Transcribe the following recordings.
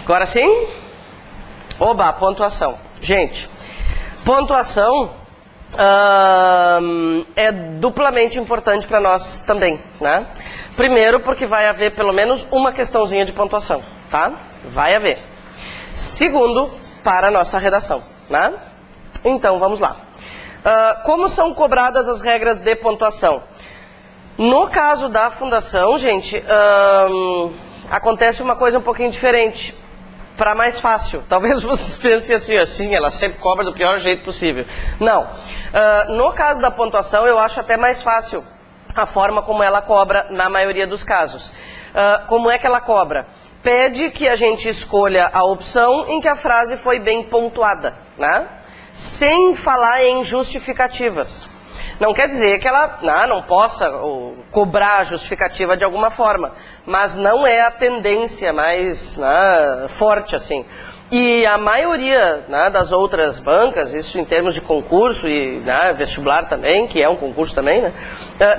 Agora sim? Oba, pontuação. Gente, pontuação é duplamente importante para nós também, né? Primeiro, porque vai haver pelo menos uma questãozinha de pontuação, tá? Vai haver. Segundo, para a nossa redação, né? Então, vamos lá. Como são cobradas as regras de pontuação? No caso da fundação, gente, acontece uma coisa um pouquinho diferente, para mais fácil. Talvez vocês pensem assim, ela sempre cobra do pior jeito possível. Não. No caso da pontuação, eu acho até mais fácil a forma como ela cobra na maioria dos casos. Como é que ela cobra? Pede que a gente escolha a opção em que a frase foi bem pontuada, né? Sem falar em justificativas. Não quer dizer que ela não possa cobrar a justificativa de alguma forma, mas não é a tendência mais forte assim. E a maioria das outras bancas, isso em termos de concurso e vestibular também, que é um concurso também, né?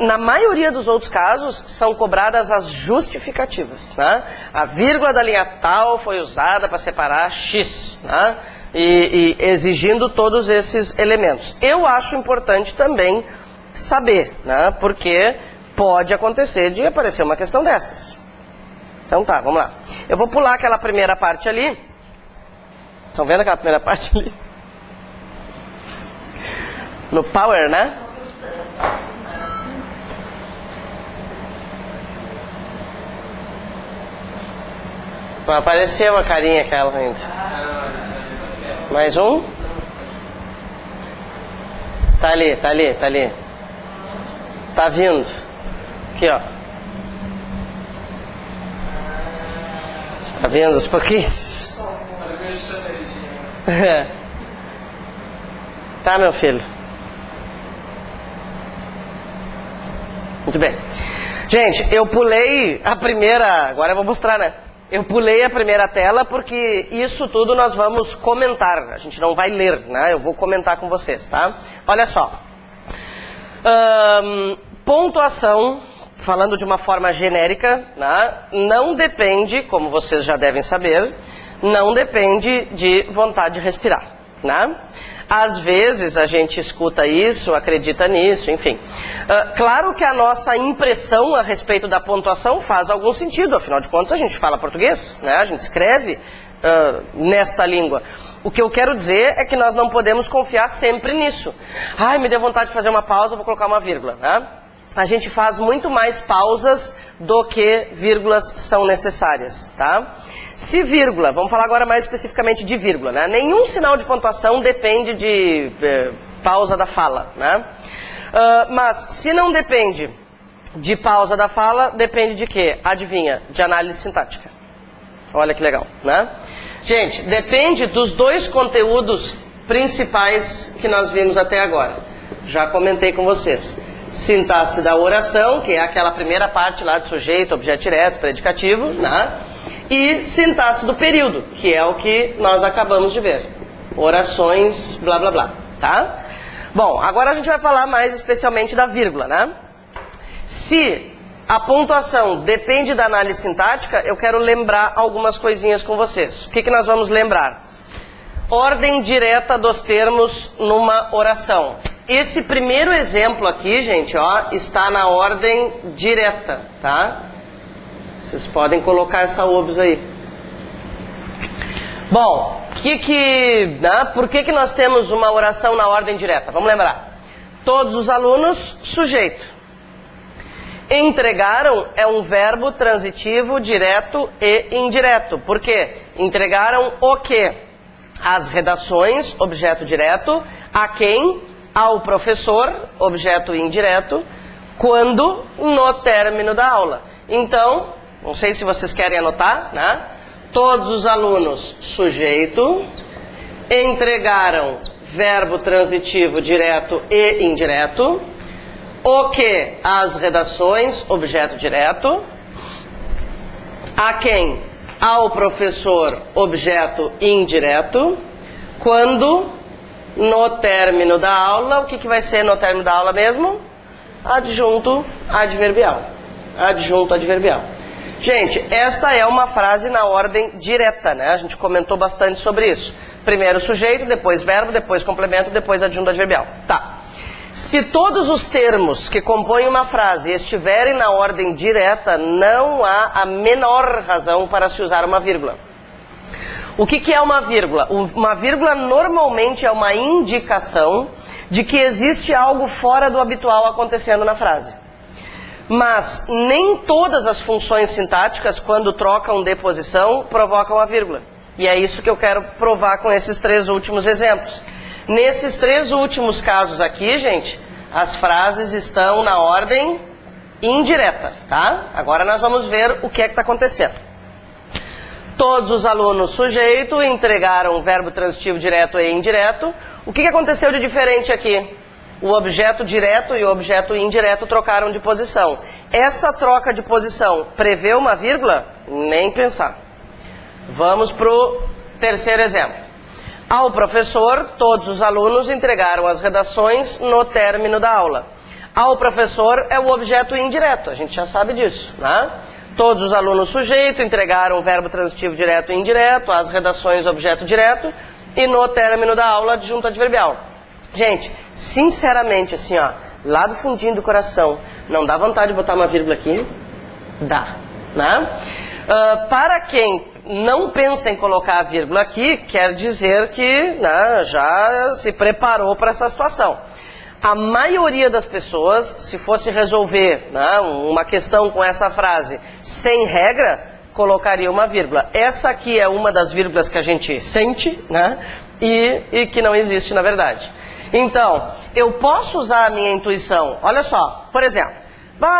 Na maioria dos outros casos são cobradas as justificativas, né? A vírgula da linha tal foi usada para separar X, né? E exigindo todos esses elementos. Eu acho importante também saber, né? Porque pode acontecer de aparecer uma questão dessas. Então tá, vamos lá. Eu vou pular aquela primeira parte ali. Estão vendo aquela primeira parte ali? No Power, né? Apareceu a carinha aquela ainda. Mais um? Tá ali, tá ali, tá ali. Tá vindo. Aqui, ó. Tá vendo os pouquinhos? Tá, meu filho. Muito bem. Gente, eu pulei a primeira... Agora eu vou mostrar, né? Eu pulei a primeira tela porque isso tudo nós vamos comentar. A gente não vai ler, né? Eu vou comentar com vocês, tá? Olha só. Pontuação, falando de uma forma genérica, né? Não depende, como vocês já devem saber, não depende de vontade de respirar, né? Às vezes a gente escuta isso, acredita nisso, enfim. Claro que a nossa impressão a respeito da pontuação faz algum sentido, afinal de contas a gente fala português, né? A gente escreve nesta língua. O que eu quero dizer é que nós não podemos confiar sempre nisso. Ai, me deu vontade de fazer uma pausa, vou colocar uma vírgula, né? A gente faz muito mais pausas do que vírgulas são necessárias, tá? Se vírgula, vamos falar agora mais especificamente de vírgula, né? Nenhum sinal de pontuação depende de pausa da fala, né? Mas se não depende de pausa da fala, depende de quê? Adivinha? De análise sintática. Olha que legal, né? Gente, depende dos dois conteúdos principais que nós vimos até agora. Já comentei com vocês. Sintaxe da oração, que é aquela primeira parte lá de sujeito, objeto direto, predicativo, né? E sintaxe do período, que é o que nós acabamos de ver. Orações, blá blá blá, tá? Bom, agora a gente vai falar mais especialmente da vírgula, né? Se a pontuação depende da análise sintática, eu quero lembrar algumas coisinhas com vocês. O que nós vamos lembrar? Ordem direta dos termos numa oração. Esse primeiro exemplo aqui, gente, ó, está na ordem direta, tá? Vocês podem colocar essa obs aí. Bom, por que nós temos uma oração na ordem direta? Vamos lembrar. Todos os alunos, sujeito. Entregaram é um verbo transitivo direto e indireto. Por quê? Entregaram o quê? As redações, objeto direto. A quem? Ao professor, objeto indireto. Quando? No término da aula. Então, não sei se vocês querem anotar, né? Todos os alunos, sujeito. Entregaram, verbo transitivo direto e indireto. O que? As redações, objeto direto. A quem? Ao professor, objeto indireto. Quando? No término da aula. O que vai ser no término da aula mesmo? Adjunto adverbial. Adjunto adverbial. Gente, esta é uma frase na ordem direta, né? A gente comentou bastante sobre isso. Primeiro sujeito, depois verbo, depois complemento, depois adjunto adverbial. Tá. Se todos os termos que compõem uma frase estiverem na ordem direta, não há a menor razão para se usar uma vírgula. O que é uma vírgula? Uma vírgula normalmente é uma indicação de que existe algo fora do habitual acontecendo na frase. Mas nem todas as funções sintáticas, quando trocam de posição, provocam a vírgula. E é isso que eu quero provar com esses 3 últimos exemplos. Nesses 3 últimos casos aqui, gente, as frases estão na ordem indireta, tá? Agora nós vamos ver o que é que está acontecendo. Todos os alunos sujeito entregaram verbo transitivo direto e indireto. O que aconteceu de diferente aqui? O objeto direto e o objeto indireto trocaram de posição. Essa troca de posição prevê uma vírgula? Nem pensar. Vamos para o terceiro exemplo. Ao professor, todos os alunos entregaram as redações no término da aula. Ao professor é o objeto indireto, a gente já sabe disso, né? Todos os alunos sujeito entregaram o verbo transitivo direto e indireto, as redações objeto direto, e no término da aula adjunto adverbial. Gente, sinceramente, assim, ó, lá do fundinho do coração, não dá vontade de botar uma vírgula aqui? Dá, né? Para quem não pensa em colocar a vírgula aqui, quer dizer que, né, já se preparou para essa situação. A maioria das pessoas, se fosse resolver, né, uma questão com essa frase sem regra, colocaria uma vírgula. Essa aqui é uma das vírgulas que a gente sente, né, e que não existe na verdade. Então, eu posso usar a minha intuição. Olha só, por exemplo,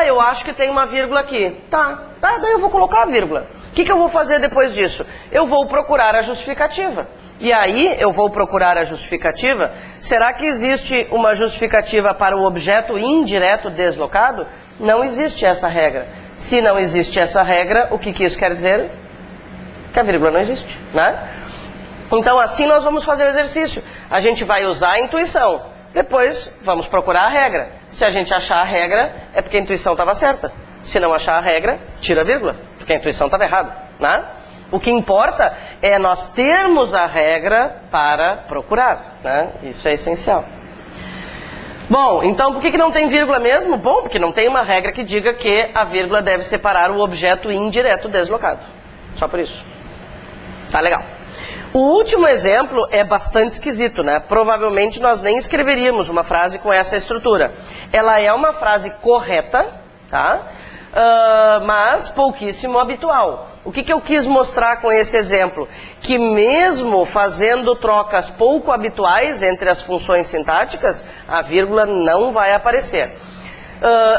eu acho que tem uma vírgula aqui. Tá, daí eu vou colocar a vírgula. O que eu vou fazer depois disso? Eu vou procurar a justificativa. E aí, eu vou procurar a justificativa. Será que existe uma justificativa para o objeto indireto deslocado? Não existe essa regra. Se não existe essa regra, o que isso quer dizer? Que a vírgula não existe, né? Então, assim nós vamos fazer o exercício. A gente vai usar a intuição. Depois, vamos procurar a regra. Se a gente achar a regra, é porque a intuição estava certa. Se não achar a regra, tira a vírgula, porque a intuição estava errada, né? O que importa é nós termos a regra para procurar, né? Isso é essencial. Bom, então por que não tem vírgula mesmo? Bom, porque não tem uma regra que diga que a vírgula deve separar o objeto indireto deslocado. Só por isso. Tá legal. O último exemplo é bastante esquisito, né? Provavelmente nós nem escreveríamos uma frase com essa estrutura. Ela é uma frase correta, tá? Mas pouquíssimo habitual. O que eu quis mostrar com esse exemplo? Que mesmo fazendo trocas pouco habituais entre as funções sintáticas, a vírgula não vai aparecer.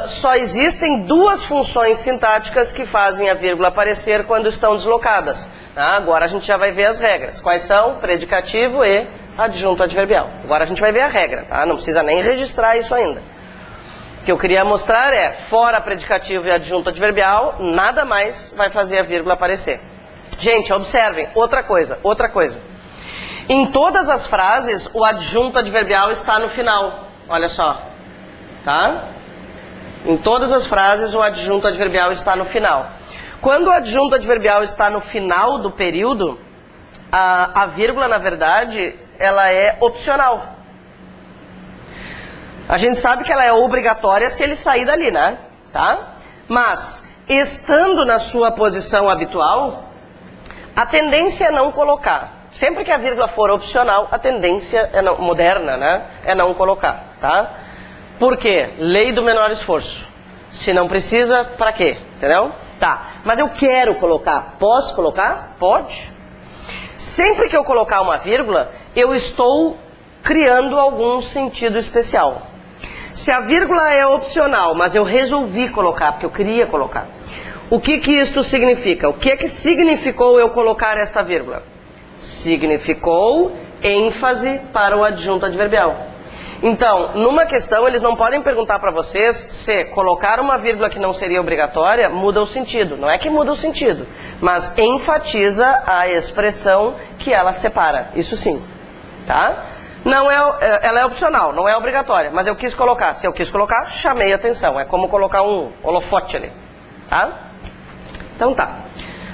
Só existem 2 funções sintáticas que fazem a vírgula aparecer quando estão deslocadas. Agora a gente já vai ver as regras. Quais são? Predicativo e adjunto adverbial. Agora a gente vai ver a regra, tá? Não precisa nem registrar isso ainda. O que eu queria mostrar é, fora predicativo e adjunto adverbial, nada mais vai fazer a vírgula aparecer. Gente, observem, outra coisa. Em todas as frases, o adjunto adverbial está no final. Olha só, tá? Em todas as frases, o adjunto adverbial está no final. Quando o adjunto adverbial está no final do período, a vírgula, na verdade, ela é opcional. A gente sabe que ela é obrigatória se ele sair dali, né? Tá? Mas, estando na sua posição habitual, a tendência é não colocar. Sempre que a vírgula for opcional, a tendência é não, moderna, né? É não colocar, tá? Por quê? Lei do menor esforço. Se não precisa, pra quê? Entendeu? Tá. Mas eu quero colocar. Posso colocar? Pode. Sempre que eu colocar uma vírgula, eu estou criando algum sentido especial. Se a vírgula é opcional, mas eu resolvi colocar, porque eu queria colocar, o que isto significa? O que é que significou eu colocar esta vírgula? Significou ênfase para o adjunto adverbial. Então, numa questão, eles não podem perguntar para vocês se colocar uma vírgula que não seria obrigatória muda o sentido. Não é que muda o sentido, mas enfatiza a expressão que ela separa. Isso sim, tá? Não ela é opcional, não é obrigatória, mas eu quis colocar. Se eu quis colocar, chamei a atenção. É como colocar um holofote ali, tá? Então tá.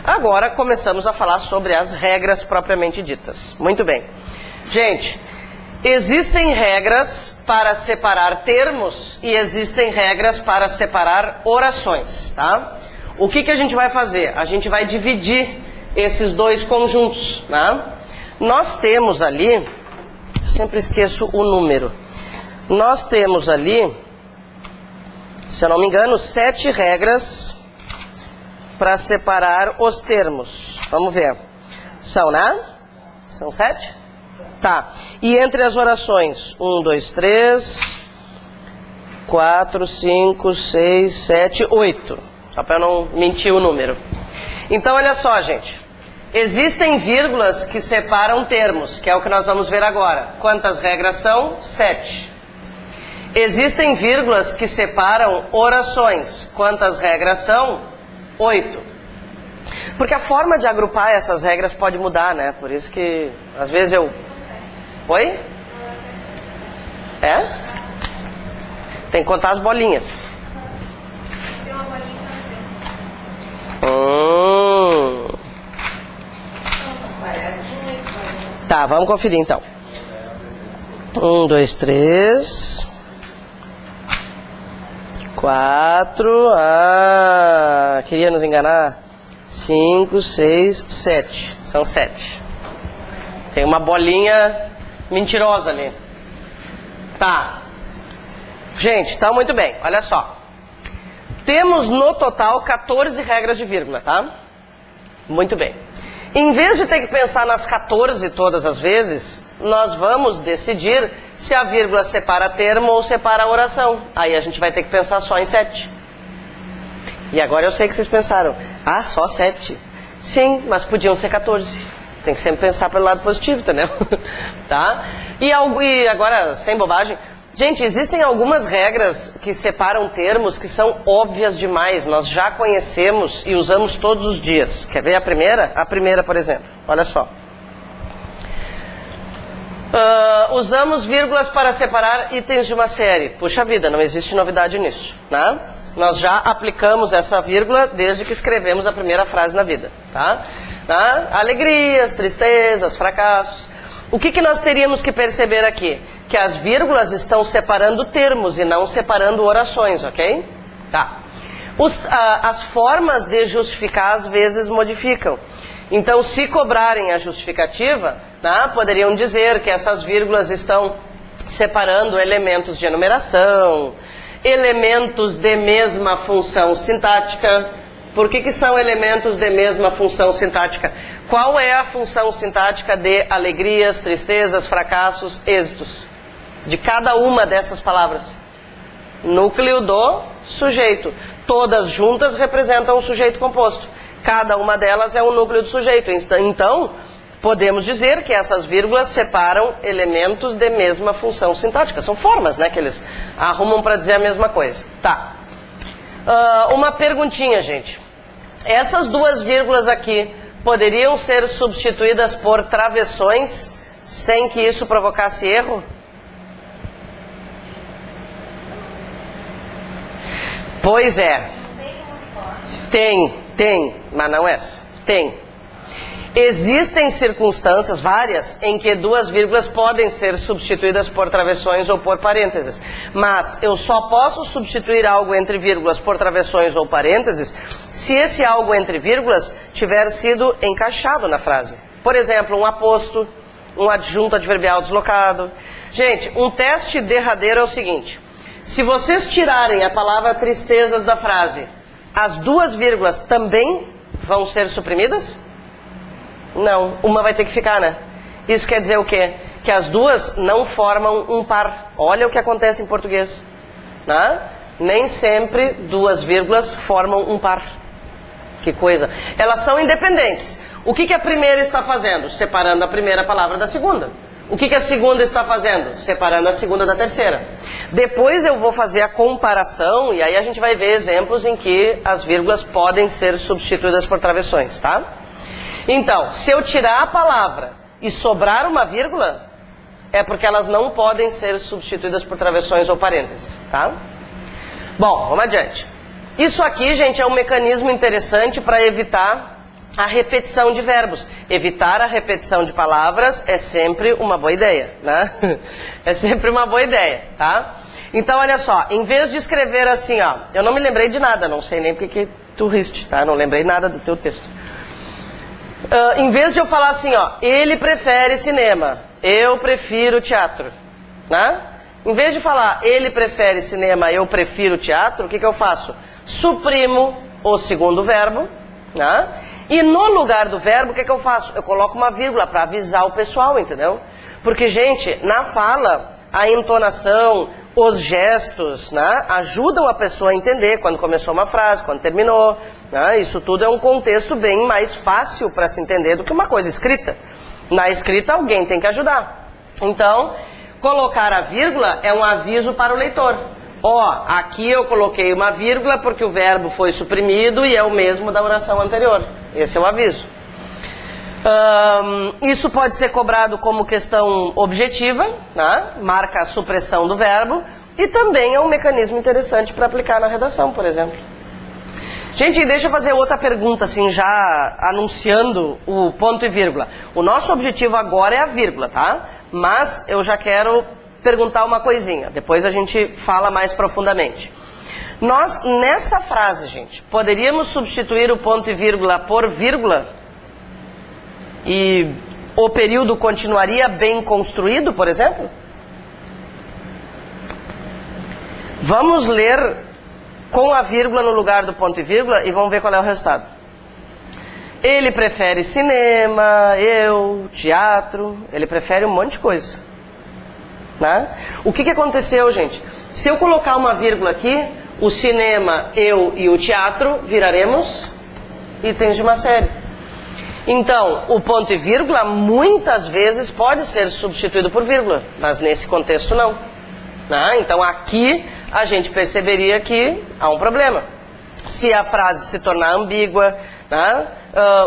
Agora começamos a falar sobre as regras propriamente ditas. Muito bem. Gente, existem regras para separar termos e existem regras para separar orações, tá? O que a gente vai fazer? A gente vai dividir esses dois conjuntos, né? Nós temos ali, eu sempre esqueço o número, nós temos ali, se eu não me engano, 7 regras para separar os termos. Vamos ver. São, né? São 7? Tá. E entre as orações? 1, 2, 3, 4, 5, 6, 7, 8. Só para eu não mentir o número. Então, olha só, gente. Existem vírgulas que separam termos, que é o que nós vamos ver agora. Quantas regras são? 7. Existem vírgulas que separam orações. Quantas regras são? 8. Porque a forma de agrupar essas regras pode mudar, né? Por isso que, às vezes eu... Oi? É? Tem que contar as bolinhas. Tem uma bolinha Tá, vamos conferir então. 1, 2, 3... 4, queria nos enganar, 5, 6, 7, são 7. Tem uma bolinha mentirosa ali. Tá. Gente, tá muito bem, olha só. Temos no total 14 regras de vírgula, tá? Muito bem. Em vez de ter que pensar nas 14 todas as vezes, nós vamos decidir se a vírgula separa termo ou separa oração. Aí a gente vai ter que pensar só em 7. E agora eu sei que vocês pensaram, só 7? Sim, mas podiam ser 14. Tem que sempre pensar pelo lado positivo, entendeu? Tá? E agora, sem bobagem, gente, existem algumas regras que separam termos que são óbvias demais. Nós já conhecemos e usamos todos os dias. Quer ver a primeira? A primeira, por exemplo. Olha só. Usamos vírgulas para separar itens de uma série. Puxa vida, não existe novidade nisso, né? Nós já aplicamos essa vírgula desde que escrevemos a primeira frase na vida, tá? Alegrias, tristezas, fracassos. O que nós teríamos que perceber aqui? Que as vírgulas estão separando termos e não separando orações, ok? Tá. As formas de justificar às vezes modificam. Então, se cobrarem a justificativa, né, poderiam dizer que essas vírgulas estão separando elementos de enumeração, elementos de mesma função sintática. Por que são elementos de mesma função sintática? Qual é a função sintática de alegrias, tristezas, fracassos, êxitos? De cada uma dessas palavras. Núcleo do sujeito. Todas juntas representam um sujeito composto. Cada uma delas é um núcleo do sujeito. Então, podemos dizer que essas vírgulas separam elementos de mesma função sintática. São formas, né, que eles arrumam para dizer a mesma coisa. Tá. Uma perguntinha, gente. Essas duas vírgulas aqui poderiam ser substituídas por travessões sem que isso provocasse erro? Pois é. Tem, mas não essa. Tem. Existem circunstâncias, várias, em que duas vírgulas podem ser substituídas por travessões ou por parênteses. Mas eu só posso substituir algo entre vírgulas por travessões ou parênteses se esse algo entre vírgulas tiver sido encaixado na frase. Por exemplo, um aposto, um adjunto adverbial deslocado. Gente, um teste derradeiro é o seguinte. Se vocês tirarem a palavra tristezas da frase, as duas vírgulas também vão ser suprimidas? Não, uma vai ter que ficar, né? Isso quer dizer o quê? Que as duas não formam um par. Olha o que acontece em português, né? Nem sempre duas vírgulas formam um par. Que coisa. Elas são independentes. O que a primeira está fazendo? Separando a primeira palavra da segunda. O que a segunda está fazendo? Separando a segunda da terceira. Depois eu vou fazer a comparação e aí a gente vai ver exemplos em que as vírgulas podem ser substituídas por travessões, tá? Então, se eu tirar a palavra e sobrar uma vírgula, é porque elas não podem ser substituídas por travessões ou parênteses, tá? Bom, vamos adiante. Isso aqui, gente, é um mecanismo interessante para evitar a repetição de verbos. Evitar a repetição de palavras é sempre uma boa ideia, né? É sempre uma boa ideia, tá? Então, olha só, em vez de escrever assim, ó, eu não me lembrei de nada, não sei nem porque que tu riste, tá? Não lembrei nada do teu texto. Em vez de eu falar assim, ó, ele prefere cinema, eu prefiro teatro, né? Em vez de falar ele prefere cinema, eu prefiro teatro, o que eu faço? Suprimo o segundo verbo, né? E no lugar do verbo, o que eu faço? Eu coloco uma vírgula para avisar o pessoal, entendeu? Porque, gente, na fala, a entonação, os gestos, né, ajudam a pessoa a entender quando começou uma frase, quando terminou, né? Isso tudo é um contexto bem mais fácil para se entender do que uma coisa escrita. Na escrita, alguém tem que ajudar. Então, colocar a vírgula é um aviso para o leitor. Ó, aqui eu coloquei uma vírgula porque o verbo foi suprimido e é o mesmo da oração anterior. Esse é o aviso. Isso pode ser cobrado como questão objetiva, né? Marca a supressão do verbo, e também é um mecanismo interessante para aplicar na redação, por exemplo. Gente, deixa eu fazer outra pergunta, assim, já anunciando o ponto e vírgula. O nosso objetivo agora é a vírgula, tá? Mas eu já quero perguntar uma coisinha, depois a gente fala mais profundamente. Nós, nessa frase, gente, poderíamos substituir o ponto e vírgula por vírgula? E o período continuaria bem construído, por exemplo? Vamos ler com a vírgula no lugar do ponto e vírgula e vamos ver qual é o resultado. Ele prefere cinema, eu, teatro, ele prefere um monte de coisa, né? O que aconteceu, gente? Se eu colocar uma vírgula aqui, o cinema, eu e o teatro viraremos itens de uma série. Então, o ponto e vírgula muitas vezes pode ser substituído por vírgula, mas nesse contexto não, né? Então aqui a gente perceberia que há um problema. Se a frase se tornar ambígua, né?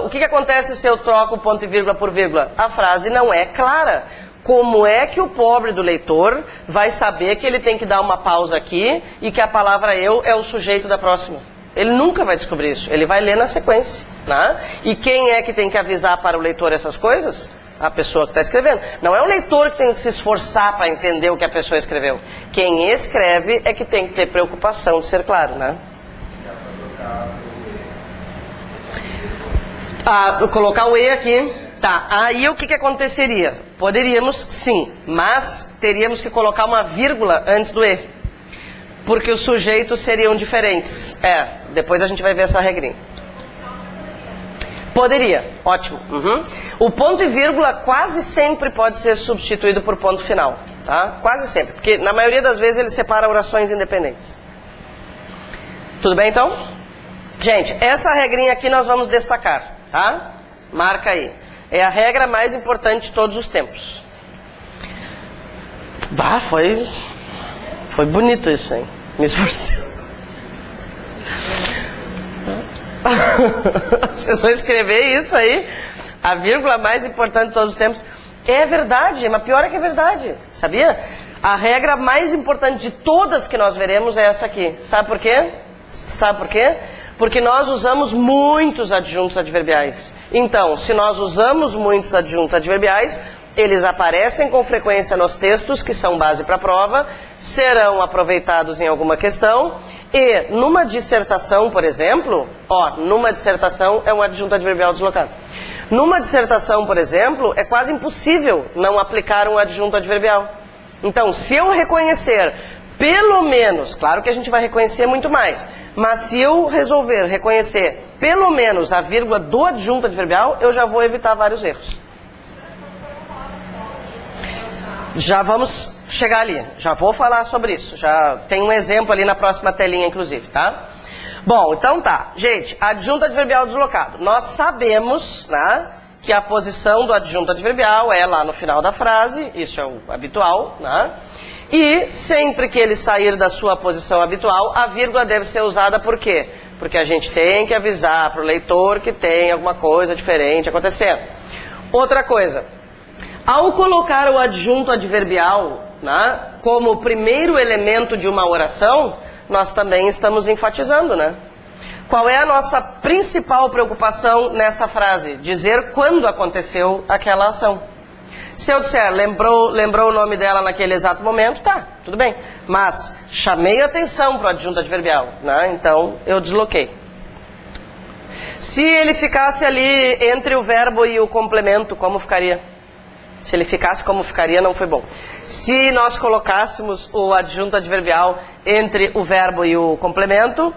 O que acontece se eu troco o ponto e vírgula por vírgula? A frase não é clara. Como é que o pobre do leitor vai saber que ele tem que dar uma pausa aqui e que a palavra eu é o sujeito da próxima? Ele nunca vai descobrir isso, ele vai ler na sequência, né? E quem é que tem que avisar para o leitor essas coisas? A pessoa que está escrevendo. Não é o leitor que tem que se esforçar para entender o que a pessoa escreveu. Quem escreve é que tem que ter preocupação de ser claro, né? Colocar o E aqui. Tá, aí o que aconteceria? Poderíamos, sim, mas teríamos que colocar uma vírgula antes do E. Porque os sujeitos seriam diferentes. Depois a gente vai ver essa regrinha. Poderia, ótimo. O ponto e vírgula quase sempre pode ser substituído por ponto final, tá? Quase sempre, porque na maioria das vezes ele separa orações independentes. Tudo bem, então? Gente, essa regrinha aqui nós vamos destacar, tá? Marca aí. É a regra mais importante de todos os tempos. Foi bonito isso, hein? Me esforcei. Vocês vão escrever isso aí? A vírgula mais importante de todos os tempos. É verdade, mas pior é que é verdade. Sabia? A regra mais importante de todas que nós veremos é essa aqui. Sabe por quê? Sabe por quê? Porque nós usamos muitos adjuntos adverbiais. Então, se nós usamos muitos adjuntos adverbiais, eles aparecem com frequência nos textos, que são base para a prova, serão aproveitados em alguma questão, e numa dissertação, por exemplo, numa dissertação é um adjunto adverbial deslocado. Numa dissertação, por exemplo, é quase impossível não aplicar um adjunto adverbial. Então, se eu reconhecer pelo menos, claro que a gente vai reconhecer muito mais, mas se eu resolver reconhecer pelo menos a vírgula do adjunto adverbial, eu já vou evitar vários erros. Já vamos chegar ali, já vou falar sobre isso, já tem um exemplo ali na próxima telinha, inclusive, tá? Bom, então tá, gente, adjunto adverbial deslocado. Nós sabemos, né, que a posição do adjunto adverbial é lá no final da frase, isso é o habitual, né? E sempre que ele sair da sua posição habitual, a vírgula deve ser usada por quê? Porque a gente tem que avisar para o leitor que tem alguma coisa diferente acontecendo. Outra coisa, ao colocar o adjunto adverbial, né, como o primeiro elemento de uma oração, nós também estamos enfatizando, né? Qual é a nossa principal preocupação nessa frase? Dizer quando aconteceu aquela ação. Se eu disser, lembrou o nome dela naquele exato momento, tá, tudo bem. Mas chamei atenção para o adjunto adverbial, né? Então eu desloquei. Se ele ficasse ali entre o verbo e o complemento, como ficaria? Se ele ficasse como ficaria, não foi bom. Se nós colocássemos o adjunto adverbial entre o verbo e o complemento,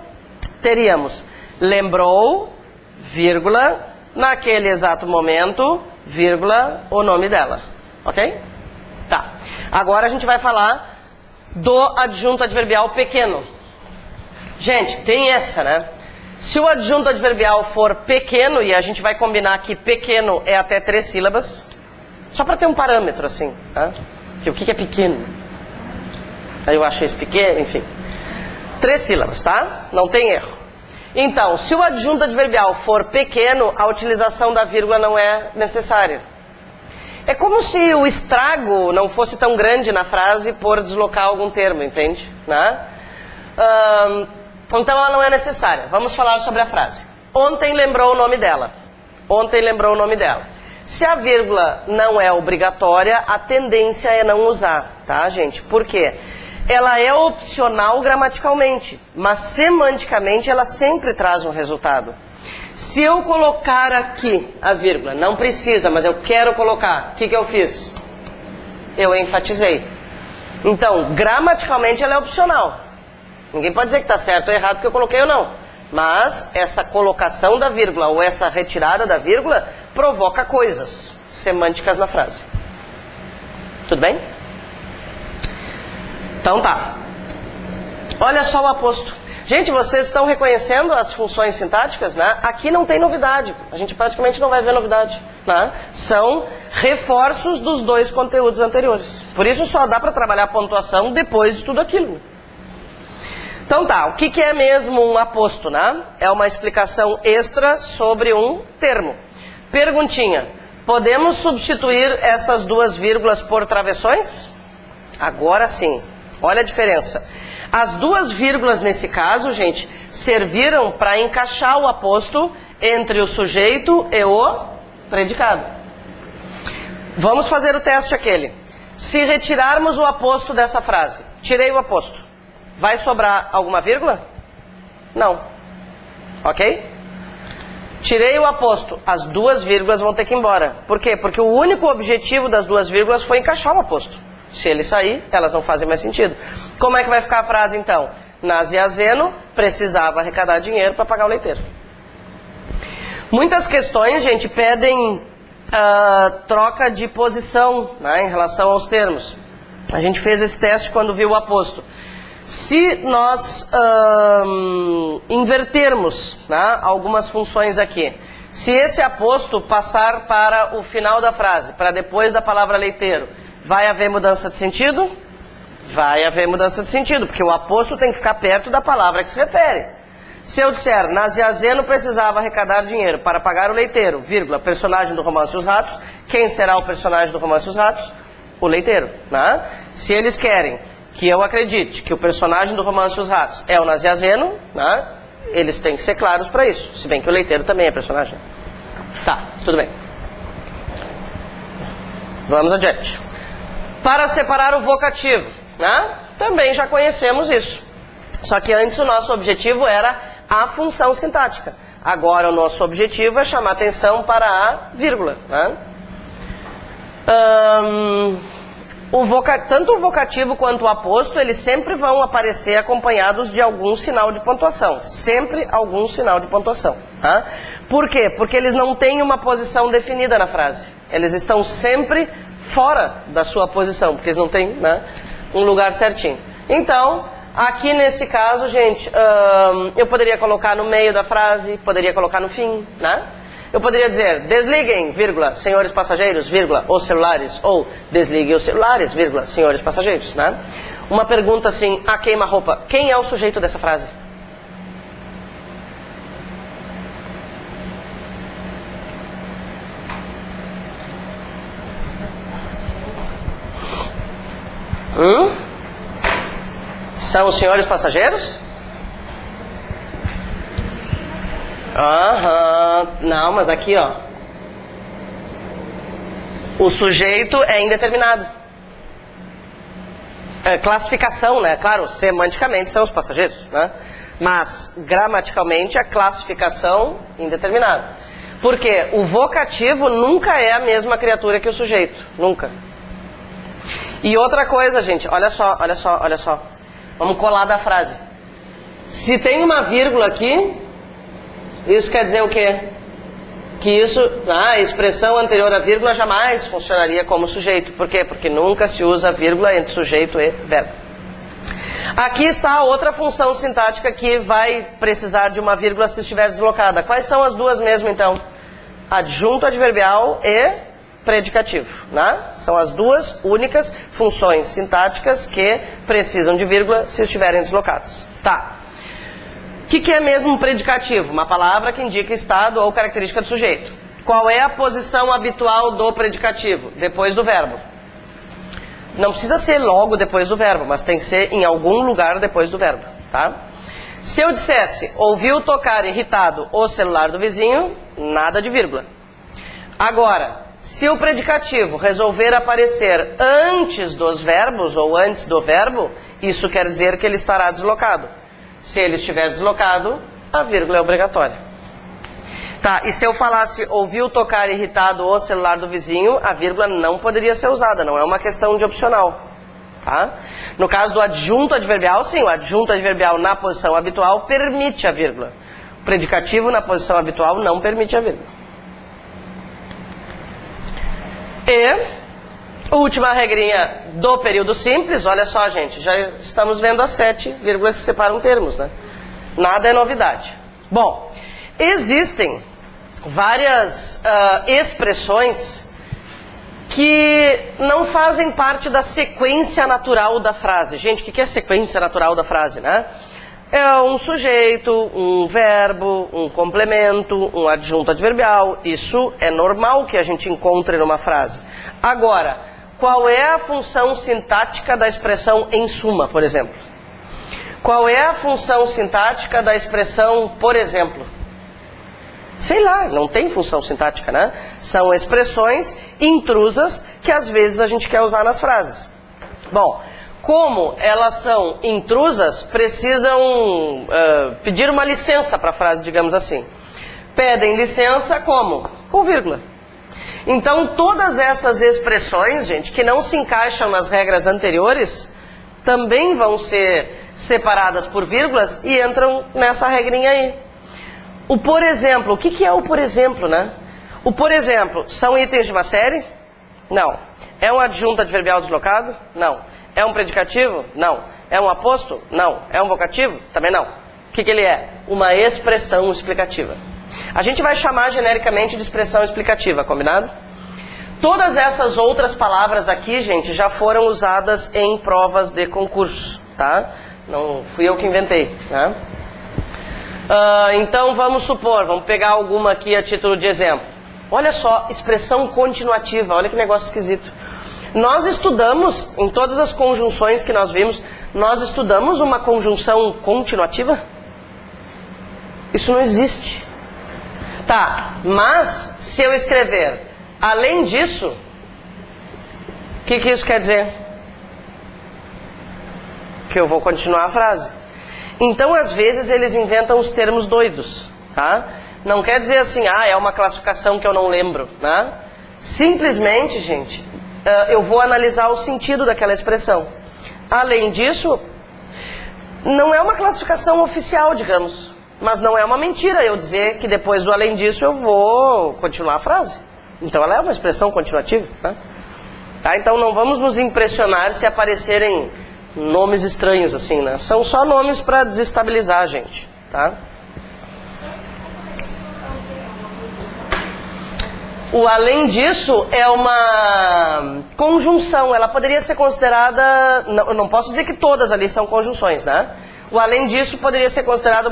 teríamos lembrou, vírgula, naquele exato momento, vírgula, o nome dela. Ok? Tá. Agora a gente vai falar do adjunto adverbial pequeno. Gente, tem essa, né? Se o adjunto adverbial for pequeno, e a gente vai combinar que pequeno é até 3 sílabas, só para ter um parâmetro assim, tá? Que o que é pequeno? Aí eu achei esse pequeno, enfim. 3 sílabas, tá? Não tem erro. Então, se o adjunto adverbial for pequeno, a utilização da vírgula não é necessária. É como se o estrago não fosse tão grande na frase por deslocar algum termo, entende? Né? Então ela não é necessária. Vamos falar sobre a frase. Ontem lembrou o nome dela. Ontem lembrou o nome dela. Se a vírgula não é obrigatória, a tendência é não usar, tá, gente? Por quê? Ela é opcional gramaticalmente, mas semanticamente ela sempre traz um resultado. Se eu colocar aqui a vírgula, não precisa, mas eu quero colocar, o que eu fiz? Eu enfatizei. Então, gramaticalmente ela é opcional. Ninguém pode dizer que está certo ou errado porque eu coloquei ou não. Mas essa colocação da vírgula ou essa retirada da vírgula provoca coisas semânticas na frase. Tudo bem? Então tá. Olha só o aposto. Gente, vocês estão reconhecendo as funções sintáticas, né? Aqui não tem novidade. A gente praticamente não vai ver novidade, né? São reforços dos 2 conteúdos anteriores. Por isso só dá para trabalhar a pontuação depois de tudo aquilo. Então tá, o que é mesmo um aposto, né? É uma explicação extra sobre um termo. Perguntinha, podemos substituir essas 2 vírgulas por travessões? Agora sim, olha a diferença. As 2 vírgulas nesse caso, gente, serviram para encaixar o aposto entre o sujeito e o predicado. Vamos fazer o teste aquele. Se retirarmos o aposto dessa frase, tirei o aposto. Vai sobrar alguma vírgula? Não. Ok? Tirei o aposto. As 2 vírgulas vão ter que ir embora. Por quê? Porque o único objetivo das 2 vírgulas foi encaixar o aposto. Se ele sair, elas não fazem mais sentido. Como é que vai ficar a frase então? Naziazeno precisava arrecadar dinheiro para pagar o leiteiro. Muitas questões, gente, pedem troca de posição, né, em relação aos termos. A gente fez esse teste quando viu o aposto. Se nós invertermos, né, algumas funções aqui, se esse aposto passar para o final da frase, para depois da palavra leiteiro, vai haver mudança de sentido? Vai haver mudança de sentido, porque o aposto tem que ficar perto da palavra que se refere. Se eu disser, Naziazeno precisava arrecadar dinheiro para pagar o leiteiro, vírgula, personagem do Romance e os Ratos, quem será o personagem do Romance e os Ratos? O leiteiro, né? Se eles querem que eu acredite que o personagem do Romance e os Ratos é o Naziazeno, né, eles têm que ser claros para isso, se bem que o leiteiro também é personagem. Tá, tudo bem. Vamos adiante. Para separar o vocativo, né, também já conhecemos isso. Só que antes o nosso objetivo era a função sintática. Agora o nosso objetivo é chamar atenção para a vírgula, né? Tanto o vocativo quanto o aposto, eles sempre vão aparecer acompanhados de algum sinal de pontuação. Sempre algum sinal de pontuação. Tá? Por quê? Porque eles não têm uma posição definida na frase. Eles estão sempre fora da sua posição, porque eles não têm, né, um lugar certinho. Então, aqui nesse caso, gente, eu poderia colocar no meio da frase, poderia colocar no fim, né? Eu poderia dizer, desliguem, vírgula, senhores passageiros, vírgula, os celulares, ou desliguem os celulares, vírgula, senhores passageiros, né? Uma pergunta assim, a queima-roupa, quem é o sujeito dessa frase? São os senhores passageiros? Aham. Não, mas aqui, ó. O sujeito é indeterminado. Classificação, né? Claro, semanticamente são os passageiros, né? Mas, gramaticalmente, a classificação indeterminada. Porque o vocativo nunca é a mesma criatura que o sujeito. Nunca. E outra coisa, gente, olha só, olha só, olha só. Vamos colar da frase. Se tem uma vírgula aqui, isso quer dizer o quê? Que isso, a expressão anterior à vírgula jamais funcionaria como sujeito. Por quê? Porque nunca se usa vírgula entre sujeito e verbo. Aqui está a outra função sintática que vai precisar de uma vírgula se estiver deslocada. Quais são as duas mesmo, então? Adjunto adverbial e predicativo, né? São as duas únicas funções sintáticas que precisam de vírgula se estiverem deslocadas. Tá. O que é mesmo um predicativo? Uma palavra que indica estado ou característica do sujeito. Qual é a posição habitual do predicativo? Depois do verbo. Não precisa ser logo depois do verbo, mas tem que ser em algum lugar depois do verbo, tá? Se eu dissesse, ouviu tocar irritado o celular do vizinho, nada de vírgula. Agora, se o predicativo resolver aparecer antes dos verbos ou antes do verbo, isso quer dizer que ele estará deslocado. Se ele estiver deslocado, a vírgula é obrigatória. Tá, e se eu falasse, ouviu tocar irritado o celular do vizinho, a vírgula não poderia ser usada, não é uma questão de opcional. Tá? No caso do adjunto adverbial, sim, o adjunto adverbial na posição habitual permite a vírgula. O predicativo na posição habitual não permite a vírgula. E última regrinha do período simples, olha só, gente, já estamos vendo as 7 vírgulas que separam termos, né? Nada é novidade. Bom, existem várias expressões que não fazem parte da sequência natural da frase. Gente, o que é sequência natural da frase, né? É um sujeito, um verbo, um complemento, um adjunto adverbial. Isso é normal que a gente encontre numa frase. Agora, qual é a função sintática da expressão em suma, por exemplo? Qual é a função sintática da expressão por exemplo? Sei lá, não tem função sintática, né? São expressões intrusas que às vezes a gente quer usar nas frases. Bom, como elas são intrusas, precisam pedir uma licença para a frase, digamos assim. Pedem licença como? Com vírgula. Então, todas essas expressões, gente, que não se encaixam nas regras anteriores, também vão ser separadas por vírgulas e entram nessa regrinha aí. O por exemplo, o que é o por exemplo, né? O por exemplo, são itens de uma série? Não. É um adjunto adverbial deslocado? Não. É um predicativo? Não. É um aposto? Não. É um vocativo? Também não. O que ele é? Uma expressão explicativa. A gente vai chamar genericamente de expressão explicativa, combinado? Todas essas outras palavras aqui, gente, já foram usadas em provas de concurso, tá? Não fui eu que inventei, né? Então vamos supor, vamos pegar alguma aqui a título de exemplo. Olha só, expressão continuativa, olha que negócio esquisito. Nós estudamos, em todas as conjunções que nós vimos, nós estudamos uma conjunção continuativa? Isso não existe. Tá, mas se eu escrever, além disso, o que isso quer dizer? Que eu vou continuar a frase. Então, às vezes, eles inventam os termos doidos, tá? Não quer dizer assim, é uma classificação que eu não lembro, né? Simplesmente, gente, eu vou analisar o sentido daquela expressão. Além disso, não é uma classificação oficial, digamos, mas não é uma mentira eu dizer que depois do além disso eu vou continuar a frase. Então, ela é uma expressão continuativa, né? Tá? Então, não vamos nos impressionar se aparecerem nomes estranhos assim, né? São só nomes para desestabilizar a gente, tá? O além disso é uma conjunção, ela poderia ser considerada, não posso dizer que todas ali são conjunções, né? O além disso poderia ser considerada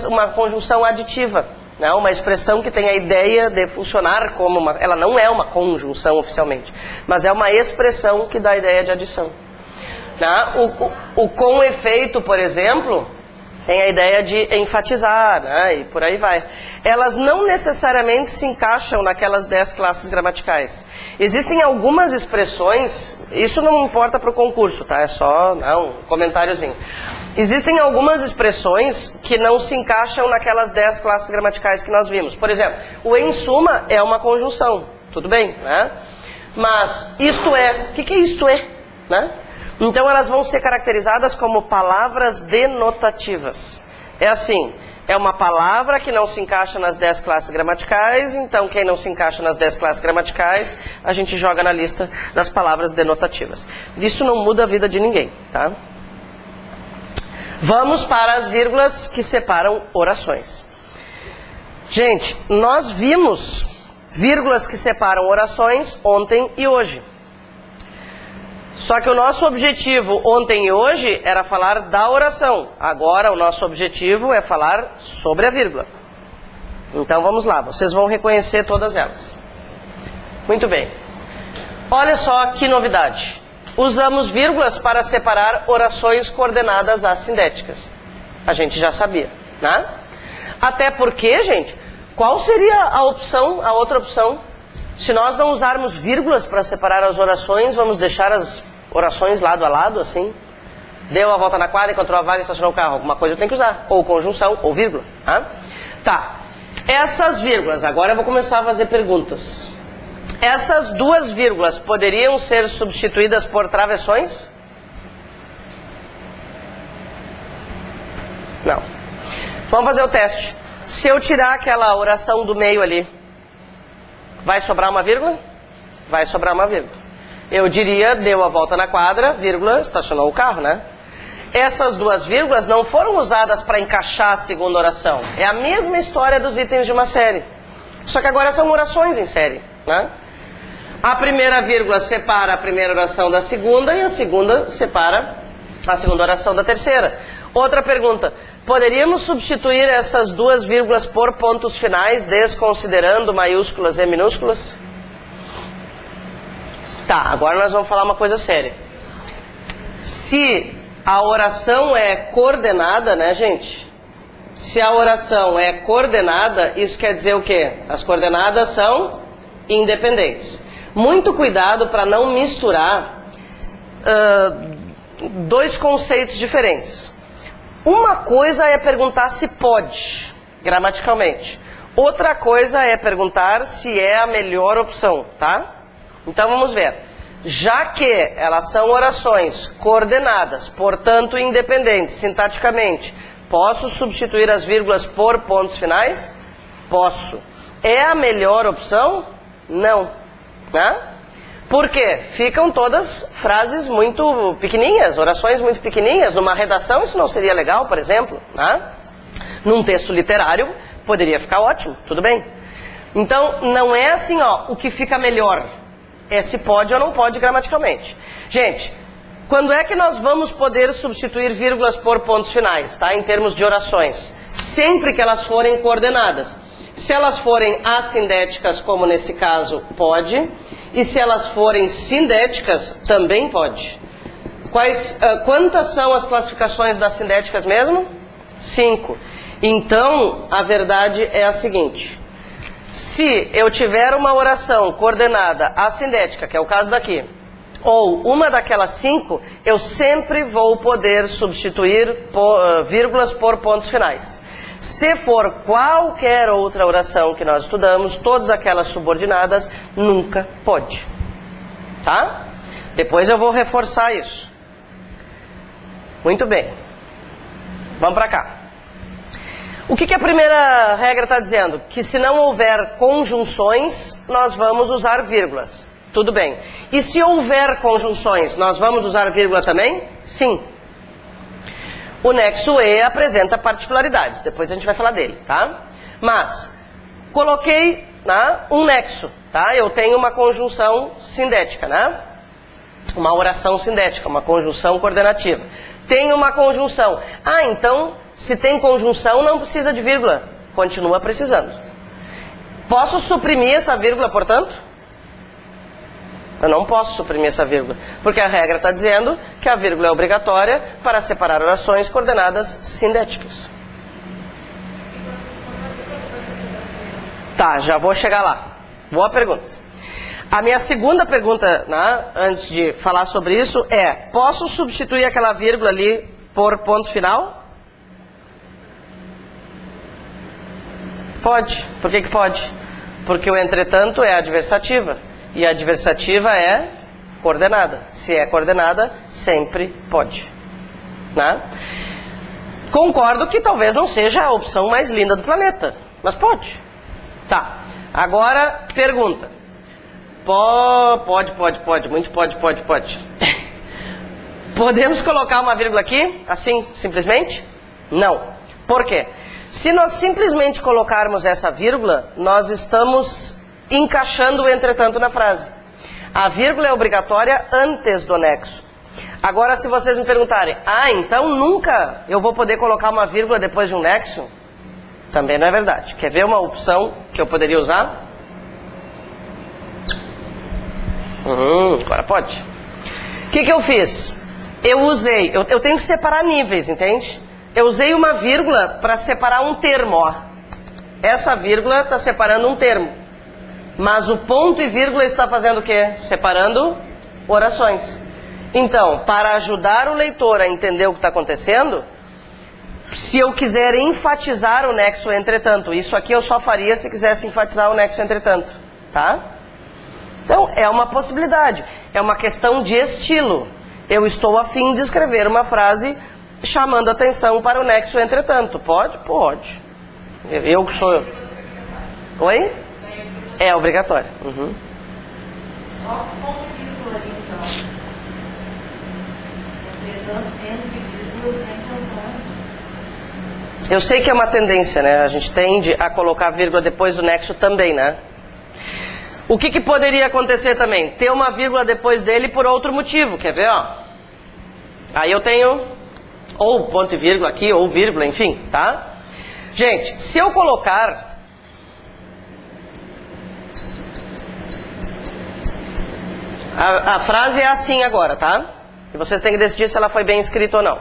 uma conjunção aditiva, né? Uma expressão que tem a ideia de funcionar como uma, ela não é uma conjunção oficialmente, mas é uma expressão que dá a ideia de adição. Né? O com efeito, por exemplo, tem a ideia de enfatizar, né? E por aí vai. Elas não necessariamente se encaixam naquelas 10 classes gramaticais. Existem algumas expressões, isso não importa para o concurso, tá? É só um comentáriozinho. Existem algumas expressões que não se encaixam naquelas 10 classes gramaticais que nós vimos. Por exemplo, o em suma é uma conjunção, tudo bem, né? Mas isto é, o que é isto é, né? Então elas vão ser caracterizadas como palavras denotativas. É assim, é uma palavra que não se encaixa nas 10 classes gramaticais, então quem não se encaixa nas 10 classes gramaticais, a gente joga na lista das palavras denotativas. Isso não muda a vida de ninguém, tá? Vamos para as vírgulas que separam orações. Gente, nós vimos vírgulas que separam orações ontem e hoje. Só que o nosso objetivo ontem e hoje era falar da oração. Agora o nosso objetivo é falar sobre a vírgula. Então vamos lá, vocês vão reconhecer todas elas. Muito bem. Olha só que novidade. Usamos vírgulas para separar orações coordenadas assindéticas. A gente já sabia, né? Até porque, gente, qual seria a outra opção? Se nós não usarmos vírgulas para separar as orações, vamos deixar as orações lado a lado, assim? Deu a volta na quadra, encontrou a vaga e estacionou o carro. Alguma coisa eu tenho que usar. Ou conjunção, ou vírgula. Tá. Essas vírgulas, agora eu vou começar a fazer perguntas. Essas duas vírgulas poderiam ser substituídas por travessões? Não. Vamos fazer o teste. Se eu tirar aquela oração do meio ali, vai sobrar uma vírgula? Vai sobrar uma vírgula. Eu diria, deu a volta na quadra, vírgula, estacionou o carro, né? Essas duas vírgulas não foram usadas para encaixar a segunda oração. É a mesma história dos itens de uma série. Só que agora são orações em série, né? A primeira vírgula separa a primeira oração da segunda e a segunda separa a segunda oração da terceira. Outra pergunta. Poderíamos substituir essas duas vírgulas por pontos finais, desconsiderando maiúsculas e minúsculas? Tá, agora nós vamos falar uma coisa séria. Se a oração é coordenada, né, gente? Se a oração é coordenada, isso quer dizer o quê? As coordenadas são independentes. Muito cuidado para não misturar dois conceitos diferentes. Uma coisa é perguntar se pode, gramaticalmente. Outra coisa é perguntar se é a melhor opção, tá? Então vamos ver. Já que elas são orações coordenadas, portanto independentes, sintaticamente, posso substituir as vírgulas por pontos finais? Posso. É a melhor opção? Não. Né? Por quê? Ficam todas frases muito pequenininhas, orações muito pequenininhas. Numa redação isso não seria legal, por exemplo. Né? Num texto literário poderia ficar ótimo, tudo bem. Então não é assim, ó, o que fica melhor. É se pode ou não pode gramaticalmente. Gente, quando é que nós vamos poder substituir vírgulas por pontos finais, tá? Em termos de orações? Sempre que elas forem coordenadas. Se elas forem assindéticas, como nesse caso, pode. E se elas forem sindéticas, também pode. Quantas são as classificações das sindéticas mesmo? 5. Então, a verdade é a seguinte. Se eu tiver uma oração coordenada assindética, que é o caso daqui, ou uma daquelas 5, eu sempre vou poder substituir vírgulas por pontos finais. Se for qualquer outra oração que nós estudamos, todas aquelas subordinadas, nunca pode. Tá? Depois eu vou reforçar isso. Muito bem. Vamos para cá. O que a primeira regra está dizendo? Que se não houver conjunções, nós vamos usar vírgulas. Tudo bem. E se houver conjunções, nós vamos usar vírgula também? Sim. O nexo E apresenta particularidades. Depois a gente vai falar dele, tá? Mas, coloquei um nexo, tá? Eu tenho uma conjunção sindética, né? Uma oração sindética, uma conjunção coordenativa. Tem uma conjunção. Ah, então, se tem conjunção, não precisa de vírgula. Continua precisando. Posso suprimir essa vírgula, portanto? Eu não posso suprimir essa vírgula, porque a regra está dizendo que a vírgula é obrigatória para separar orações coordenadas sindéticas. Tá, já vou chegar lá. Boa pergunta. A minha segunda pergunta, né, antes de falar sobre isso, é: posso substituir aquela vírgula ali por ponto final? Pode. Por que pode? Porque o entretanto é adversativa. E a adversativa é coordenada. Se é coordenada, sempre pode. Né? Concordo que talvez não seja a opção mais linda do planeta, mas pode. Tá. Agora, pergunta. Pode. Muito pode. Podemos colocar uma vírgula aqui, assim, simplesmente? Não. Por quê? Se nós simplesmente colocarmos essa vírgula, nós estamos encaixando o entretanto na frase. A vírgula é obrigatória antes do nexo. Agora, se vocês me perguntarem, então nunca eu vou poder colocar uma vírgula depois de um nexo? Também não é verdade. Quer ver uma opção que eu poderia usar? Agora pode. O que eu fiz? Eu tenho que separar níveis, entende? Eu usei uma vírgula para separar um termo, ó. Essa vírgula está separando um termo. Mas o ponto e vírgula está fazendo o quê? Separando orações. Então, para ajudar o leitor a entender o que está acontecendo, se eu quiser enfatizar o nexo entretanto, isso aqui eu só faria se quisesse enfatizar o nexo entretanto, tá? Então, é uma possibilidade. É uma questão de estilo. Eu estou a fim de escrever uma frase chamando atenção para o nexo entretanto. Pode? Pode. Eu que sou... Oi? É obrigatório. Só ponto e vírgula ali, então. Entretanto, tendo vírgulas em relação. Eu sei que é uma tendência, né? A gente tende a colocar vírgula depois do nexo também, né? O que poderia acontecer também? Ter uma vírgula depois dele por outro motivo, quer ver, ó? Aí eu tenho ou ponto e vírgula aqui, ou vírgula, enfim, tá? Gente, se eu colocar... A frase é assim agora, tá? E vocês têm que decidir se ela foi bem escrita ou não.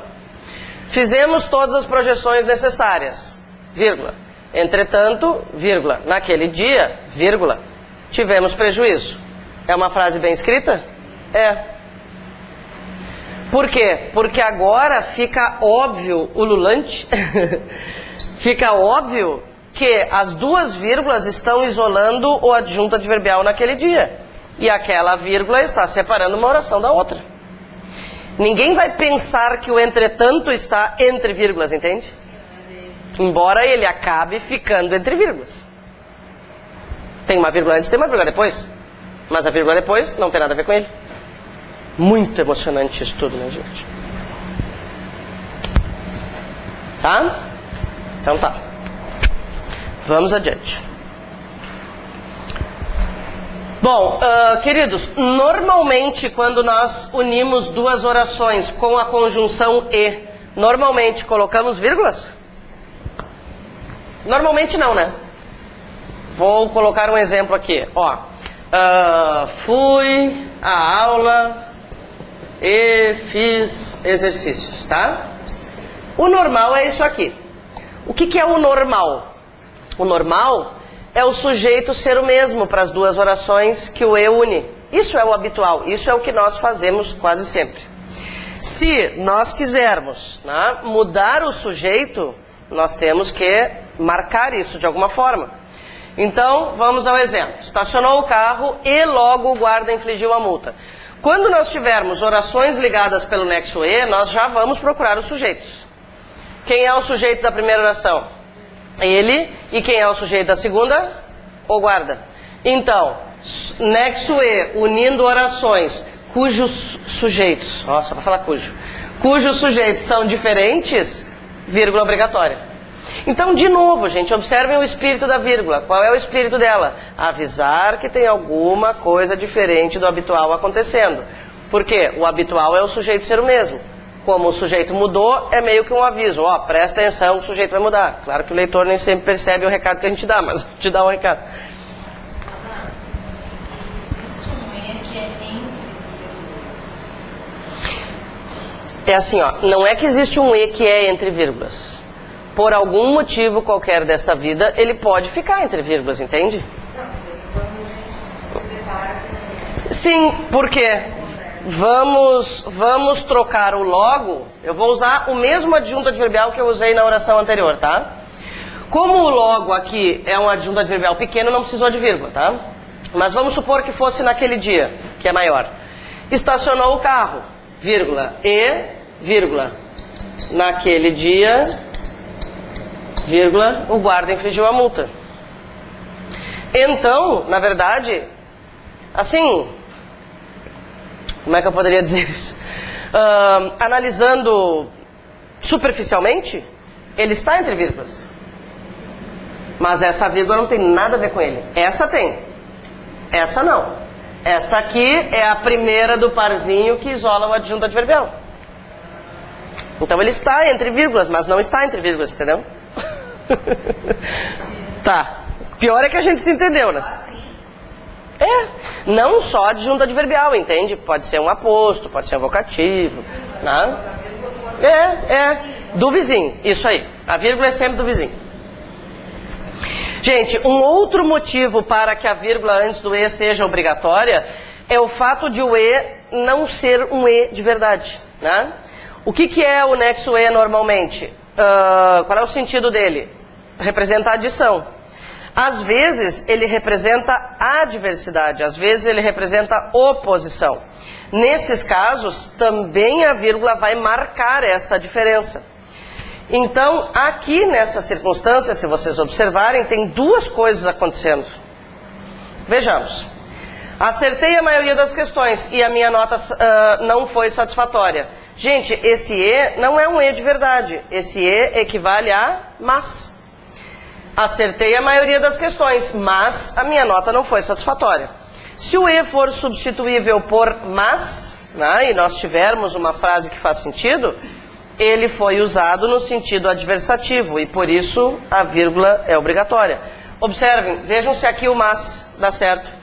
Fizemos todas as projeções necessárias, vírgula. Entretanto, vírgula, naquele dia, vírgula, tivemos prejuízo. É uma frase bem escrita? É. Por quê? Porque agora fica óbvio, ululante, fica óbvio que as duas vírgulas estão isolando o adjunto adverbial naquele dia. E aquela vírgula está separando uma oração da outra. Ninguém vai pensar que o entretanto está entre vírgulas, entende? Embora ele acabe ficando entre vírgulas. Tem uma vírgula antes, tem uma vírgula depois. Mas a vírgula depois não tem nada a ver com ele. Muito emocionante isso tudo, né, gente? Tá? Então tá. Vamos adiante. Bom, queridos, normalmente quando nós unimos duas orações com a conjunção e, normalmente colocamos vírgulas? Normalmente não, né? Vou colocar um exemplo aqui, ó. Fui à aula e fiz exercícios, tá? O normal é isso aqui. O que é o normal? O normal é o sujeito ser o mesmo para as duas orações que o e une. Isso é o habitual, isso é o que nós fazemos quase sempre. Se nós quisermos, né, mudar o sujeito, nós temos que marcar isso de alguma forma. Então, vamos ao exemplo. Estacionou o carro e logo o guarda infligiu a multa. Quando nós tivermos orações ligadas pelo nexo e, nós já vamos procurar os sujeitos. Quem é o sujeito da primeira oração? Ele. E quem é o sujeito da segunda? O guarda. Então, nexo e, unindo orações cujos sujeitos, ó, só para falar cujos sujeitos são diferentes, vírgula obrigatória. Então, de novo, gente, observem o espírito da vírgula. Qual é o espírito dela? Avisar que tem alguma coisa diferente do habitual acontecendo. Por quê? O habitual é o sujeito ser o mesmo. Como o sujeito mudou, é meio que um aviso. Ó, presta atenção, o sujeito vai mudar. Claro que o leitor nem sempre percebe o recado que a gente dá, mas te dá um recado. Existe um E que é É assim, ó, não é que existe um E que é entre vírgulas. Por algum motivo qualquer desta vida, ele pode ficar entre vírgulas, entende? Não, mas quando a gente se depara com Sim, porque vamos trocar o logo. Eu vou usar o mesmo adjunto adverbial que eu usei na oração anterior, tá? Como o logo aqui é um adjunto adverbial pequeno, não precisou de vírgula, tá? Mas vamos supor que fosse naquele dia, que é maior. Estacionou o carro, vírgula, e, vírgula. Naquele dia, vírgula, o guarda infligiu a multa. Então, na verdade, assim, como é que eu poderia dizer isso? Analisando superficialmente, ele está entre vírgulas. Mas essa vírgula não tem nada a ver com ele. Essa tem. Essa não. Essa aqui é a primeira do parzinho que isola o adjunto adverbial. Então ele está entre vírgulas, mas não está entre vírgulas, entendeu? Tá. Pior é que a gente se entendeu, né? É. Não só adjunto adverbial, entende? Pode ser um aposto, pode ser um vocativo. Né? É. Do vizinho. Isso aí. A vírgula é sempre do vizinho. Gente, um outro motivo para que a vírgula antes do E seja obrigatória é o fato de o E não ser um E de verdade, né? O que é o nexo E normalmente? Qual é o sentido dele? Representa adição. Às vezes ele representa adversidade, às vezes ele representa oposição. Nesses casos, também a vírgula vai marcar essa diferença. Então, aqui nessa circunstância, se vocês observarem, tem duas coisas acontecendo. Vejamos. Acertei a maioria das questões e a minha nota não foi satisfatória. Gente, esse E não é um E de verdade. Esse E equivale a mas. Acertei a maioria das questões, mas a minha nota não foi satisfatória. Se o E for substituível por mas, né, e nós tivermos uma frase que faz sentido, ele foi usado no sentido adversativo e por isso a vírgula é obrigatória. Observem, vejam se aqui o mas dá certo.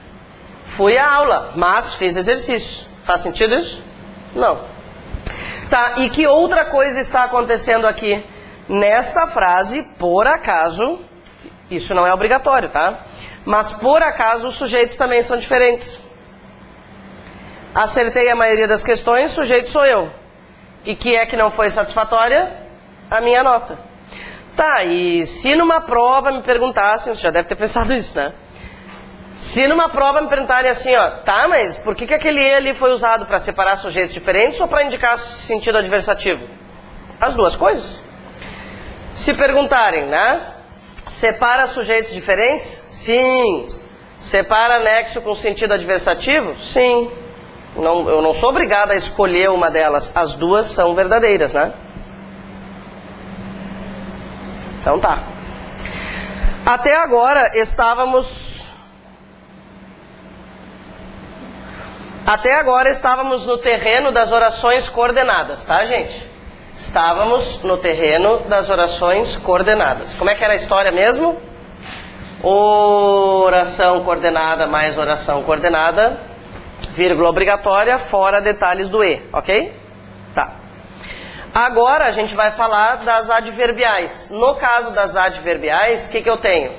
Fui à aula, mas fiz exercício. Faz sentido isso? Não. Tá, e que outra coisa está acontecendo aqui? Nesta frase, por acaso, isso não é obrigatório, tá? Mas por acaso os sujeitos também são diferentes. Acertei a maioria das questões, sujeito sou eu. E que é que não foi satisfatória? A minha nota. Tá, e se numa prova me perguntassem, você já deve ter pensado isso, né? Se numa prova me perguntarem assim, ó, tá, mas por que aquele E ali foi usado para separar sujeitos diferentes ou para indicar sentido adversativo? As duas coisas. Se perguntarem, né? Separa sujeitos diferentes? Sim. Separa nexo com sentido adversativo? Sim. Eu não sou obrigado a escolher uma delas. As duas são verdadeiras, né? Então tá. Até agora estávamos no terreno das orações coordenadas, tá, gente? Estávamos no terreno das orações coordenadas. Como é que era a história mesmo? Oração coordenada mais oração coordenada, vírgula obrigatória, fora detalhes do E, ok? Tá. Agora a gente vai falar das adverbiais. No caso das adverbiais, o que eu tenho?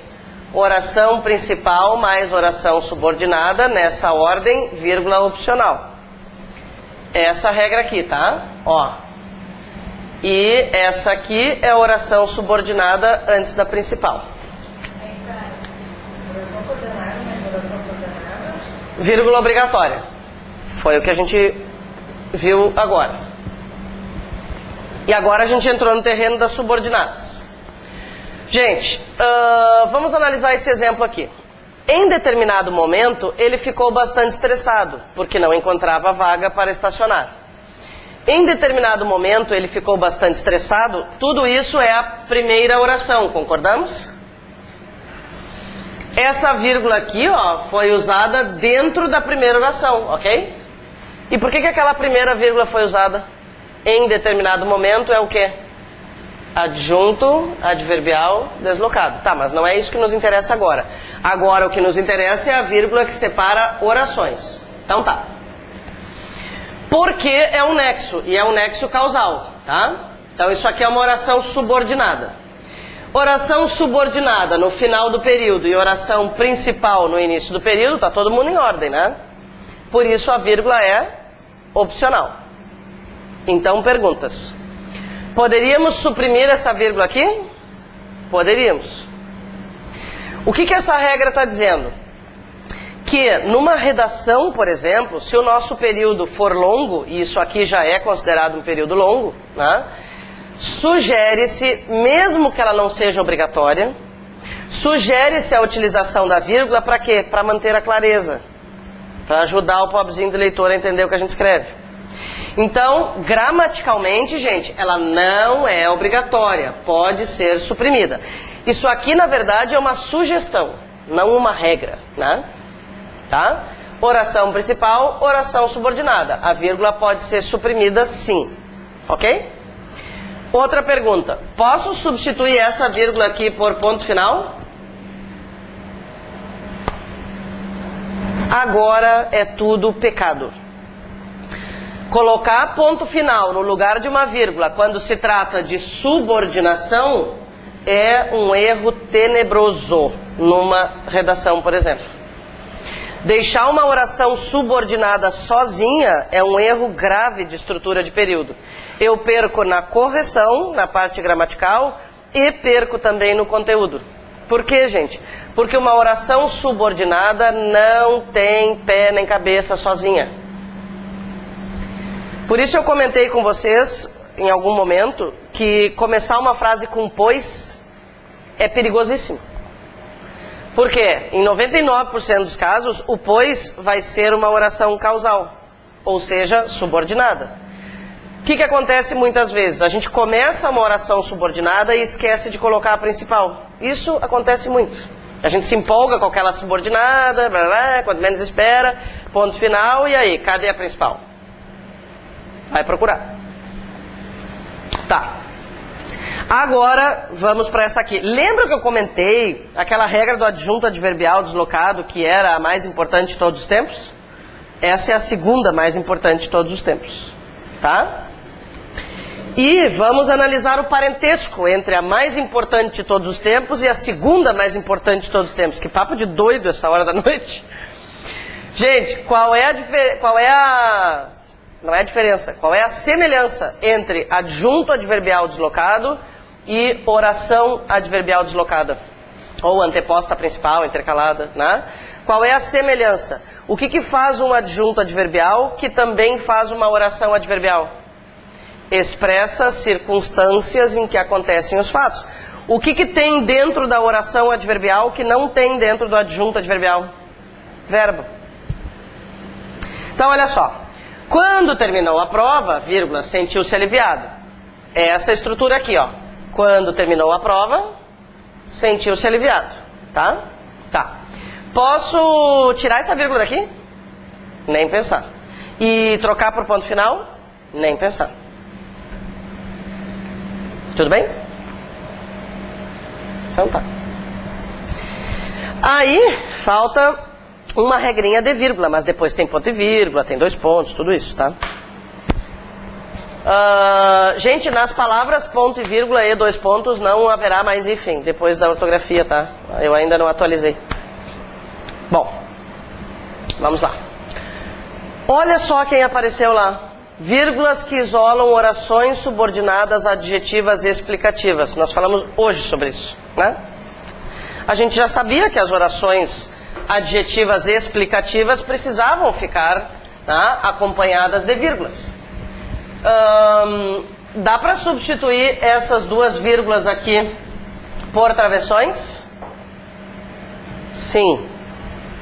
Oração principal mais oração subordinada, nessa ordem, vírgula opcional. Essa regra aqui, tá? Ó. E essa aqui é a oração subordinada antes da principal. oração coordenada, mas oração coordenada. Vírgula obrigatória. Foi o que a gente viu agora. E agora a gente entrou no terreno das subordinadas. Gente, vamos analisar esse exemplo aqui. Em determinado momento, ele ficou bastante estressado, porque não encontrava vaga para estacionar. Em determinado momento, ele ficou bastante estressado. Tudo isso é a primeira oração, concordamos? Essa vírgula aqui, ó, foi usada dentro da primeira oração, ok? E por que aquela primeira vírgula foi usada? Em determinado momento é o quê? Adjunto adverbial deslocado. Tá, mas não é isso que nos interessa agora. Agora o que nos interessa é a vírgula que separa orações. Então tá. Porque é um nexo, e é um nexo causal, tá? Então isso aqui é uma oração subordinada. Oração subordinada no final do período e oração principal no início do período, tá todo mundo em ordem, né? Por isso a vírgula é opcional. Então, perguntas. Poderíamos suprimir essa vírgula aqui? Poderíamos. O que essa regra está dizendo? Que numa redação, por exemplo, se o nosso período for longo, e isso aqui já é considerado um período longo, né? Sugere-se, mesmo que ela não seja obrigatória, sugere-se a utilização da vírgula para quê? Para manter a clareza, para ajudar o pobrezinho do leitor a entender o que a gente escreve. Então, gramaticalmente, gente, ela não é obrigatória, pode ser suprimida. Isso aqui, na verdade, é uma sugestão, não uma regra, né? Tá? Oração principal, oração subordinada. A vírgula pode ser suprimida, sim. Ok? Outra pergunta. Posso substituir essa vírgula aqui por ponto final? Agora é tudo pecado. Colocar ponto final no lugar de uma vírgula quando se trata de subordinação é um erro tenebroso numa redação, por exemplo. Deixar uma oração subordinada sozinha é um erro grave de estrutura de período. Eu perco na correção, na parte gramatical, e perco também no conteúdo. Por quê, gente? Porque uma oração subordinada não tem pé nem cabeça sozinha. Por isso eu comentei com vocês, em algum momento, que começar uma frase com pois é perigosíssimo. Por quê? Em 99% dos casos, o pois vai ser uma oração causal, ou seja, subordinada. O que acontece muitas vezes? A gente começa uma oração subordinada e esquece de colocar a principal. Isso acontece muito. A gente se empolga com aquela subordinada, blá, blá, quando menos espera, ponto final, e aí, cadê a principal? Vai procurar. Tá. Agora, vamos para essa aqui. Lembra que eu comentei aquela regra do adjunto adverbial deslocado, que era a mais importante de todos os tempos? Essa é a segunda mais importante de todos os tempos. Tá? E vamos analisar o parentesco entre a mais importante de todos os tempos e a segunda mais importante de todos os tempos. Que papo de doido essa hora da noite. Gente, qual é a semelhança entre adjunto adverbial deslocado e oração adverbial deslocada? Ou anteposta principal, intercalada, né? Qual é a semelhança? O que faz um adjunto adverbial que também faz uma oração adverbial? Expressa circunstâncias em que acontecem os fatos. O que tem dentro da oração adverbial que não tem dentro do adjunto adverbial? Verbo. Então, olha só. Quando terminou a prova, vírgula, sentiu-se aliviado. É essa estrutura aqui, ó. Quando terminou a prova, sentiu-se aliviado. Tá? Tá. Posso tirar essa vírgula daqui? Nem pensar. E trocar por ponto final? Nem pensar. Tudo bem? Então tá. Aí, falta uma regrinha de vírgula, mas depois tem ponto e vírgula, tem 2 pontos, tudo isso, tá? Gente, nas palavras ponto e vírgula e 2 pontos não haverá mais hífen, depois da ortografia, tá? Eu ainda não atualizei. Bom, vamos lá. Olha só quem apareceu lá. Vírgulas que isolam orações subordinadas adjetivas e explicativas. Nós falamos hoje sobre isso, né? A gente já sabia que as orações adjetivas e explicativas precisavam ficar, tá, acompanhadas de vírgulas. Dá para substituir essas 2 vírgulas aqui por travessões? Sim.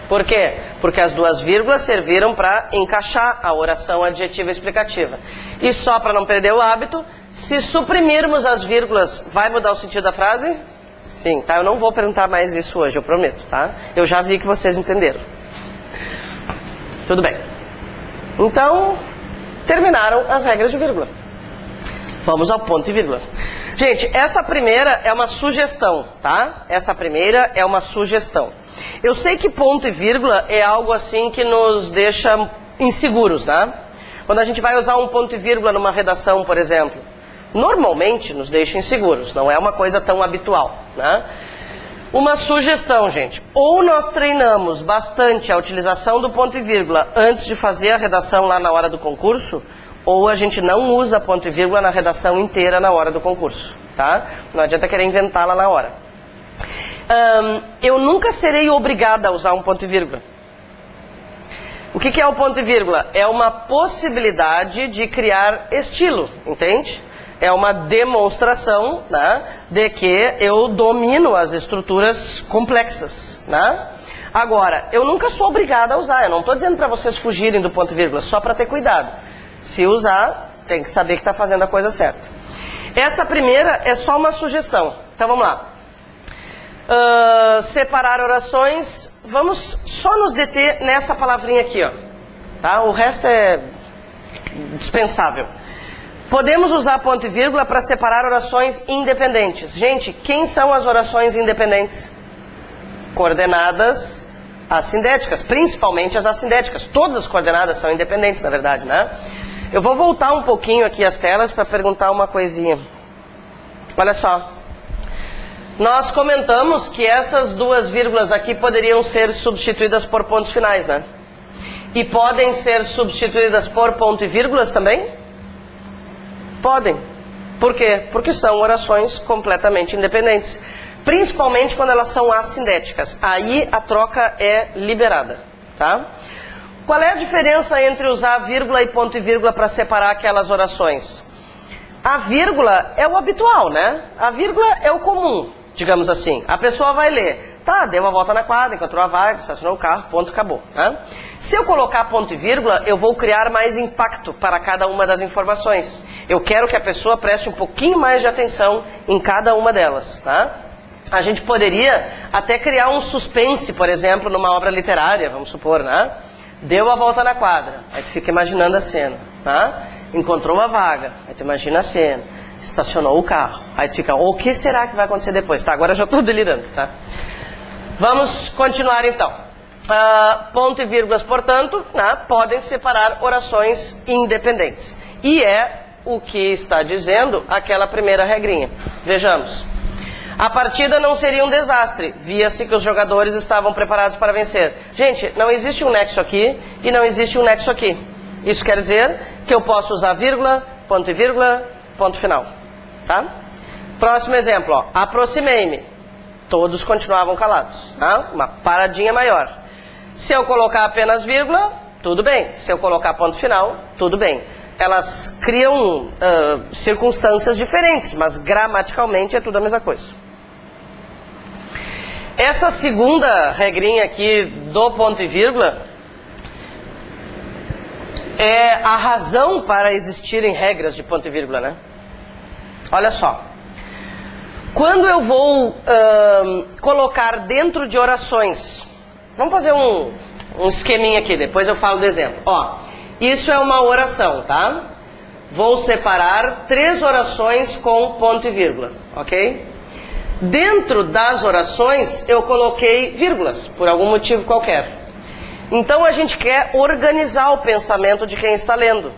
Por quê? Porque as 2 vírgulas serviram para encaixar a oração adjetiva e explicativa. E só para não perder o hábito, se suprimirmos as vírgulas, vai mudar o sentido da frase? Sim, tá? Eu não vou perguntar mais isso hoje, eu prometo, tá? Eu já vi que vocês entenderam. Tudo bem. Então, terminaram as regras de vírgula. Vamos ao ponto e vírgula. Gente, essa primeira é uma sugestão, tá? Essa primeira é uma sugestão. Eu sei que ponto e vírgula é algo assim que nos deixa inseguros, né? Quando a gente vai usar um ponto e vírgula numa redação, por exemplo, normalmente nos deixa inseguros, não é uma coisa tão habitual, né? Uma sugestão, gente, ou nós treinamos bastante a utilização do ponto e vírgula antes de fazer a redação lá na hora do concurso, ou a gente não usa ponto e vírgula na redação inteira na hora do concurso, tá? Não adianta querer inventá-la na hora. Eu nunca serei obrigada a usar um ponto e vírgula. O que é o ponto e vírgula? É uma possibilidade de criar estilo, entende? É uma demonstração, né, de que eu domino as estruturas complexas, né? Agora, eu nunca sou obrigada a usar, eu não estou dizendo para vocês fugirem do ponto e vírgula, só para ter cuidado. Se usar, tem que saber que está fazendo a coisa certa. Essa primeira é só uma sugestão. Então vamos lá. Separar orações, vamos só nos deter nessa palavrinha aqui, ó. Tá? O resto é dispensável. Podemos usar ponto e vírgula para separar orações independentes. Gente, quem são as orações independentes? Coordenadas assindéticas, principalmente as assindéticas. Todas as coordenadas são independentes, na verdade, né? Eu vou voltar um pouquinho aqui as telas para perguntar uma coisinha. Olha só. Nós comentamos que essas duas vírgulas aqui poderiam ser substituídas por pontos finais, né? E podem ser substituídas por ponto e vírgulas também? Podem. Por quê? Porque são orações completamente independentes. Principalmente quando elas são assindéticas. Aí a troca é liberada, tá? Qual é a diferença entre usar vírgula e ponto e vírgula para separar aquelas orações? A vírgula é o habitual, né? A vírgula é o comum, digamos assim. A pessoa vai ler, tá, deu a volta na quadra, encontrou a vaga, estacionou o carro, ponto, acabou, né? Se eu colocar ponto e vírgula, eu vou criar mais impacto para cada uma das informações. Eu quero que a pessoa preste um pouquinho mais de atenção em cada uma delas, tá? A gente poderia até criar um suspense, por exemplo, numa obra literária, vamos supor, né? Deu a volta na quadra, aí tu fica imaginando a cena, tá? Encontrou a vaga, aí tu imagina a cena. Estacionou o carro, aí tu fica, o que será que vai acontecer depois? Tá, agora eu já estou delirando, tá? Vamos continuar então. Ponto e vírgulas, portanto, né, podem separar orações independentes. E é o que está dizendo aquela primeira regrinha. Vejamos. A partida não seria um desastre, via-se que os jogadores estavam preparados para vencer. Gente, não existe um nexo aqui e não existe um nexo aqui. Isso quer dizer que eu posso usar vírgula, ponto e vírgula, ponto final. Tá? Próximo exemplo, ó. Aproximei-me. Todos continuavam calados. Tá? Uma paradinha maior. Se eu colocar apenas vírgula, tudo bem. Se eu colocar ponto final, tudo bem. Elas criam circunstâncias diferentes, mas gramaticalmente é tudo a mesma coisa. Essa segunda regrinha aqui do ponto e vírgula é a razão para existirem regras de ponto e vírgula, né? Olha só. Quando eu vou colocar dentro de orações, vamos fazer um esqueminha aqui, depois eu falo do exemplo. Ó, isso é uma oração, tá? Vou separar 3 orações com ponto e vírgula, ok? Dentro das orações eu coloquei vírgulas, por algum motivo qualquer. Então a gente quer organizar o pensamento de quem está lendo.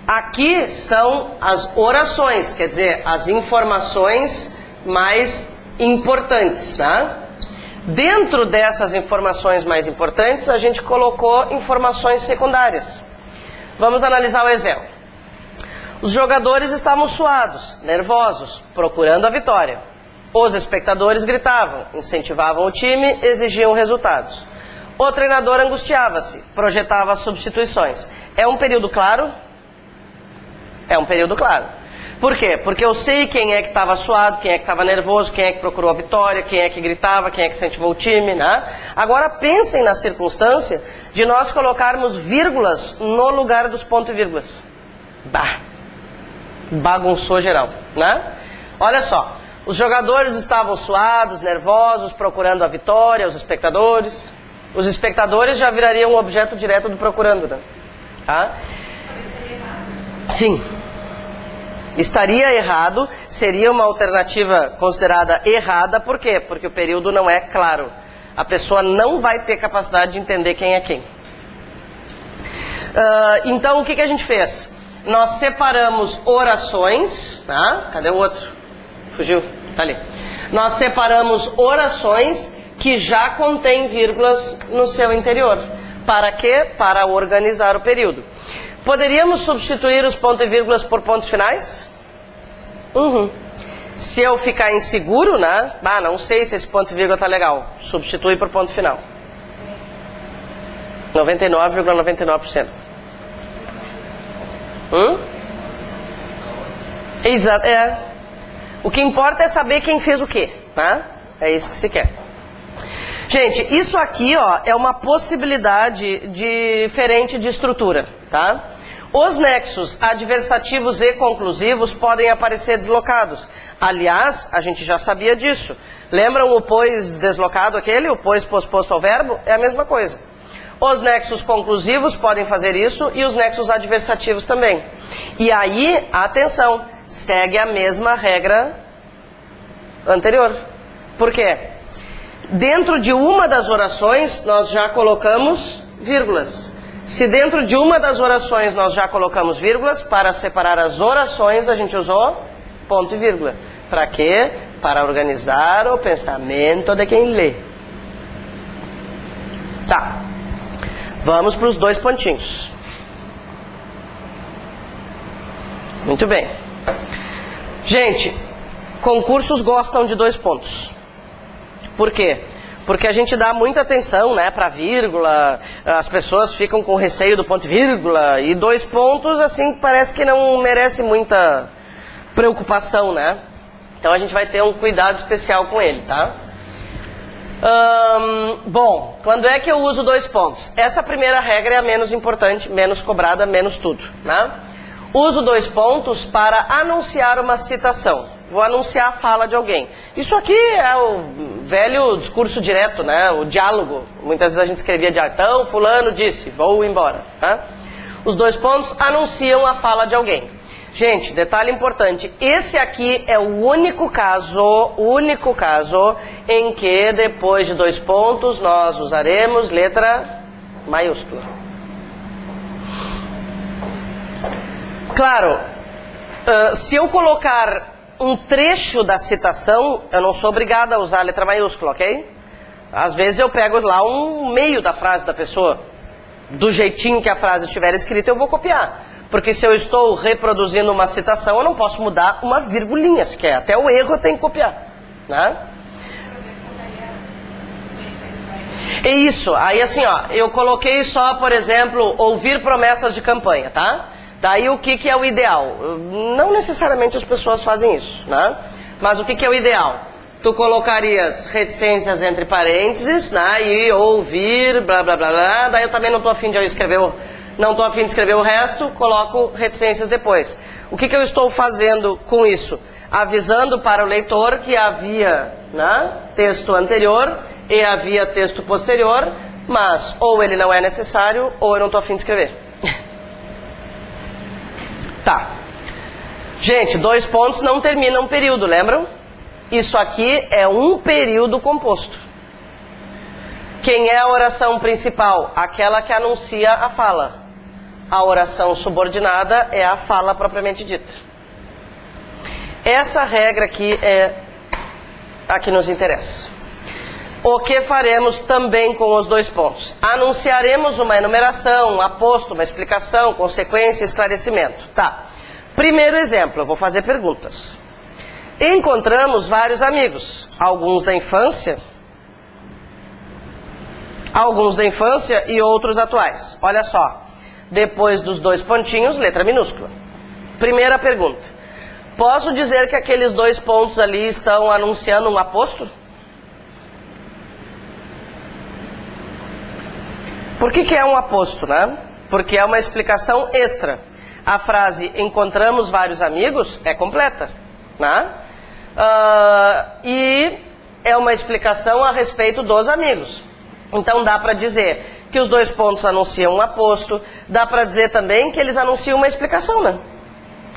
Aqui são as orações, quer dizer, as informações mais importantes, tá? Dentro dessas informações mais importantes, a gente colocou informações secundárias. Vamos analisar o exemplo. Os jogadores estavam suados, nervosos, procurando a vitória. Os espectadores gritavam, incentivavam o time, exigiam resultados. O treinador angustiava-se, projetava substituições. É um período claro? É um período claro. Por quê? Porque eu sei quem é que estava suado, quem é que estava nervoso, quem é que procurou a vitória, quem é que gritava, quem é que incentivou o time, né? Agora pensem na circunstância de nós colocarmos vírgulas no lugar dos pontos e vírgulas. Bah! Bagunçou geral, né? Olha só, os jogadores estavam suados, nervosos, procurando a vitória, os espectadores. Os espectadores já virariam um objeto direto do procurando, né? Tá? Sim. Estaria errado, seria uma alternativa considerada errada, por quê? Porque o período não é claro. A pessoa não vai ter capacidade de entender quem é quem. Então, o que a gente fez? Nós separamos orações, tá? Cadê o outro? Fugiu? Tá ali. Nós separamos orações que já contêm vírgulas no seu interior. Para quê? Para organizar o período. Poderíamos substituir os pontos e vírgulas por pontos finais? Se eu ficar inseguro, né? Não sei se esse ponto e vírgula tá legal. Substitui por ponto final. 99,99%. Exato, O que importa é saber quem fez o quê, né? É isso que se quer. Gente, isso aqui, ó, é uma possibilidade diferente de estrutura, tá? Os nexos adversativos e conclusivos podem aparecer deslocados. Aliás, a gente já sabia disso. Lembram o pois deslocado aquele? O pois posposto ao verbo? É a mesma coisa. Os nexos conclusivos podem fazer isso e os nexos adversativos também. E aí, atenção, segue a mesma regra anterior. Por quê? Dentro de uma das orações, nós já colocamos vírgulas. Se dentro de uma das orações nós já colocamos vírgulas, para separar as orações a gente usou ponto e vírgula. Para quê? Para organizar o pensamento de quem lê. Tá. Vamos para os 2 pontinhos. Muito bem. Gente, concursos gostam de 2 pontos. Por quê? Porque a gente dá muita atenção, né, para vírgula, as pessoas ficam com receio do ponto e vírgula, e 2 pontos, assim, parece que não merece muita preocupação, né? Então a gente vai ter um cuidado especial com ele, tá? Bom, quando é que eu uso 2 pontos? Essa primeira regra é a menos importante, menos cobrada, menos tudo, né? Uso 2 pontos para anunciar uma citação. Vou anunciar a fala de alguém. Isso aqui é o velho discurso direto, né? O diálogo. Muitas vezes a gente escrevia diálogo. Então, fulano disse, vou embora. Tá? Os 2 pontos anunciam a fala de alguém. Gente, detalhe importante. Esse aqui é o único caso em que depois de 2 pontos nós usaremos letra maiúscula. Claro, se eu colocar um trecho da citação, eu não sou obrigada a usar a letra maiúscula, ok? Às vezes eu pego lá um meio da frase da pessoa, do jeitinho que a frase estiver escrita, eu vou copiar. Porque se eu estou reproduzindo uma citação, eu não posso mudar uma virgulinha sequer. Até o erro eu tenho que copiar, né? É isso. Aí assim, ó, eu coloquei só, por exemplo, ouvir promessas de campanha, tá? Daí o que é o ideal? Não necessariamente as pessoas fazem isso, né? Mas o que é o ideal? Tu colocarias reticências entre parênteses, né? E ouvir, blá blá blá blá. Daí eu também não estou afim de escrever o resto, coloco reticências depois. O que eu estou fazendo com isso? Avisando para o leitor que havia, né, texto anterior e havia texto posterior, mas ou ele não é necessário ou eu não estou afim de escrever. Tá. Gente, 2 pontos não terminam um período, lembram? Isso aqui é um período composto. Quem é a oração principal? Aquela que anuncia a fala. A oração subordinada é a fala propriamente dita. Essa regra aqui é a que nos interessa. O que faremos também com os 2 pontos? Anunciaremos uma enumeração, um aposto, uma explicação, consequência, esclarecimento. Tá. Primeiro exemplo, eu vou fazer perguntas. Encontramos vários amigos, alguns da infância e outros atuais. Olha só, depois dos 2 pontinhos, letra minúscula. Primeira pergunta. Posso dizer que aqueles 2 pontos ali estão anunciando um aposto? Por que é um aposto, né? Porque é uma explicação extra. A frase encontramos vários amigos é completa, né? E é uma explicação a respeito dos amigos. Então dá para dizer que os 2 pontos anunciam um aposto, dá para dizer também que eles anunciam uma explicação, né?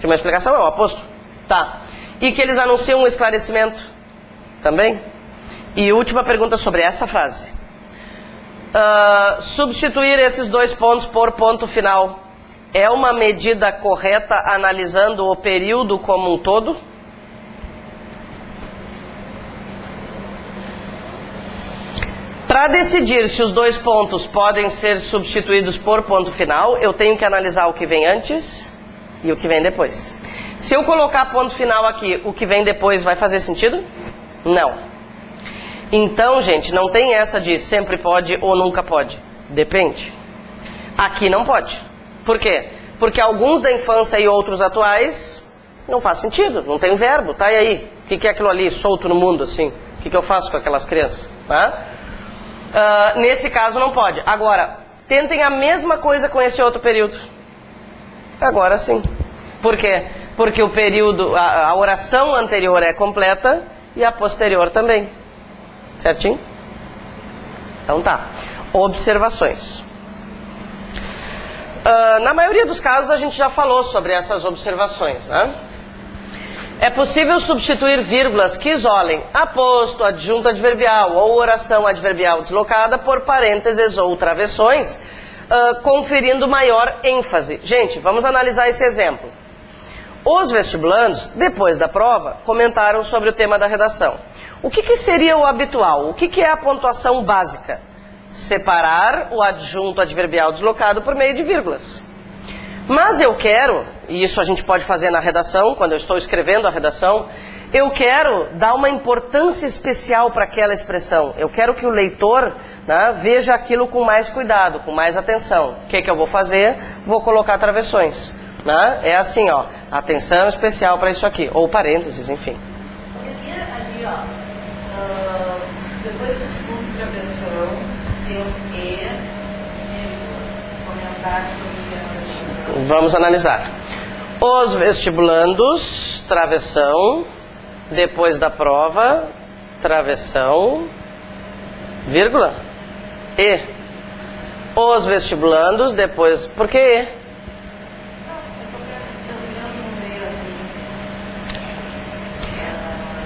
Que uma explicação é um aposto. Tá. E que eles anunciam um esclarecimento também. E última pergunta sobre essa frase. Substituir esses dois pontos por ponto final é uma medida correta analisando o período como um todo? Para decidir se os dois pontos podem ser substituídos por ponto final, eu tenho que analisar o que vem antes e o que vem depois. Se eu colocar ponto final aqui, o que vem depois vai fazer sentido? Não. Então, gente, não tem essa de sempre pode ou nunca pode. Depende. Aqui não pode. Por quê? Porque alguns da infância e outros atuais não faz sentido, não tem verbo, tá? E aí? O que é aquilo ali solto no mundo, assim? O que eu faço com aquelas crianças? Tá? Nesse caso não pode. Agora, tentem a mesma coisa com esse outro período. Agora sim. Por quê? Porque o período, a oração anterior é completa e a posterior também. Certinho? Então tá. Observações. Na maioria dos casos a gente já falou sobre essas observações, né? É possível substituir vírgulas que isolem aposto, adjunto adverbial ou oração adverbial deslocada por parênteses ou travessões, conferindo maior ênfase. Gente, vamos analisar esse exemplo. Os vestibulandos, depois da prova, comentaram sobre o tema da redação. O que seria o habitual? O que é a pontuação básica? Separar o adjunto adverbial deslocado por meio de vírgulas. Mas eu quero, e isso a gente pode fazer na redação, quando eu estou escrevendo a redação, eu quero dar uma importância especial para aquela expressão. Eu quero que o leitor, né, veja aquilo com mais cuidado, com mais atenção. O que eu vou fazer? Vou colocar travessões. Né? É assim, ó, atenção especial para isso aqui, ou parênteses, enfim. Ali, ó, depois do segundo travessão, tem um e comentário sobre a redação. Vamos analisar. Os vestibulandos, travessão, depois da prova, travessão, vírgula, e. Os vestibulandos, depois, por que e?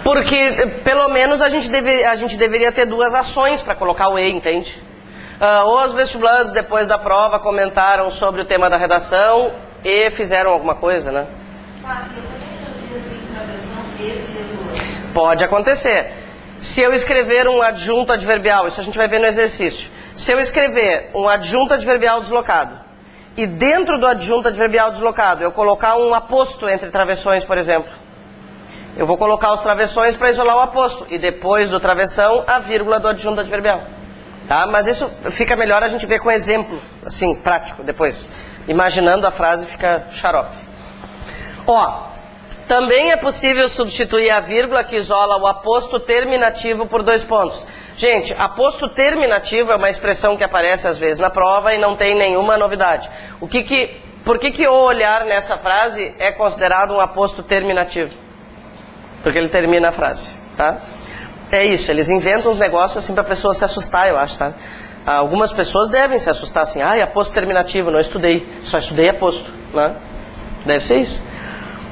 Porque, pelo menos, a gente deveria ter duas ações para colocar o E, entende? Os vestibulandos, depois da prova, comentaram sobre o tema da redação e fizeram alguma coisa, né? Tá, eu também vi assim, travessão e vírgula. Pode acontecer. Se eu escrever um adjunto adverbial, isso a gente vai ver no exercício. Se eu escrever um adjunto adverbial deslocado e dentro do adjunto adverbial deslocado eu colocar um aposto entre travessões, por exemplo, eu vou colocar os travessões para isolar o aposto. E depois do travessão, a vírgula do adjunto adverbial. Tá? Mas isso fica melhor a gente ver com exemplo, assim, prático, depois. Imaginando a frase fica xarope. Ó, também é possível substituir a vírgula que isola o aposto terminativo por dois pontos. Gente, aposto terminativo é uma expressão que aparece às vezes na prova e não tem nenhuma novidade. Por que o olhar nessa frase é considerado um aposto terminativo? Porque ele termina a frase, tá? É isso, eles inventam uns negócios assim para a pessoa se assustar, eu acho, tá? Algumas pessoas devem se assustar assim, aposto terminativo, não estudei, só estudei aposto, né? Deve ser isso.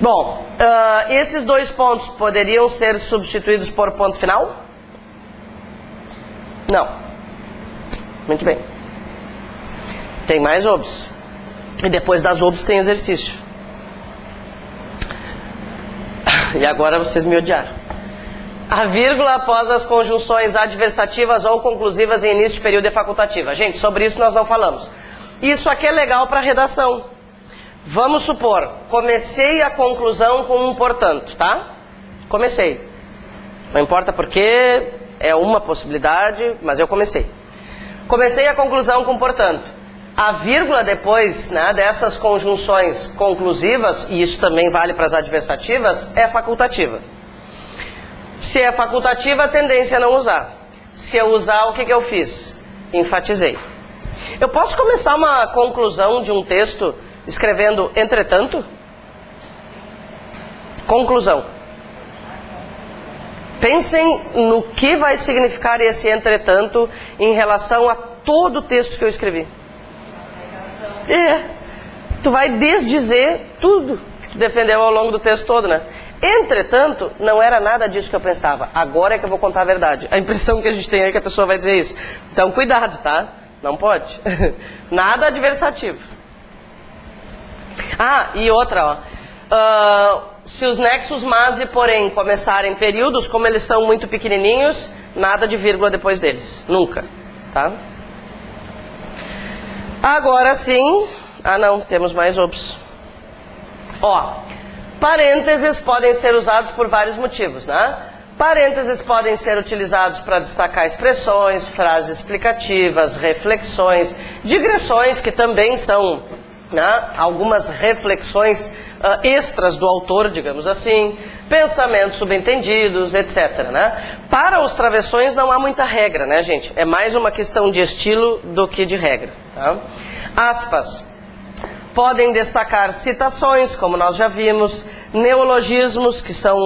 Bom, esses dois pontos poderiam ser substituídos por ponto final? Não. Muito bem. Tem mais obs. E depois das obs tem exercício. E agora vocês me odiaram. A vírgula após as conjunções adversativas ou conclusivas em início de período é facultativa. Gente, sobre isso nós não falamos. Isso aqui é legal para redação. Vamos supor, comecei a conclusão com um portanto, tá? Comecei. Não importa porque é uma possibilidade, mas eu comecei. Comecei a conclusão com portanto. A vírgula depois, né, dessas conjunções conclusivas, e isso também vale para as adversativas, é facultativa. Se é facultativa, a tendência é não usar. Se eu usar, o que eu fiz? Enfatizei. Eu posso começar uma conclusão de um texto escrevendo entretanto? Conclusão. Pensem no que vai significar esse entretanto em relação a todo o texto que eu escrevi. Tu vai desdizer tudo que tu defendeu ao longo do texto todo, né? Entretanto, não era nada disso que eu pensava. Agora é que eu vou contar a verdade. A impressão que a gente tem é que a pessoa vai dizer isso. Então, cuidado, tá? Não pode. Nada adversativo. Ah, e outra, ó. Se os nexos mas e porém começarem períodos, como eles são muito pequenininhos, nada de vírgula depois deles. Nunca. Tá? Agora sim... Ah, não. Temos mais ops. Ó. Parênteses podem ser usados por vários motivos, né? Parênteses podem ser utilizados para destacar expressões, frases explicativas, reflexões, digressões, que também são, né, algumas reflexões extras do autor, digamos assim, pensamentos subentendidos, etc. Né? Para os travessões não há muita regra, né, gente? É mais uma questão de estilo do que de regra. Tá? Aspas. Podem destacar citações, como nós já vimos, neologismos, que são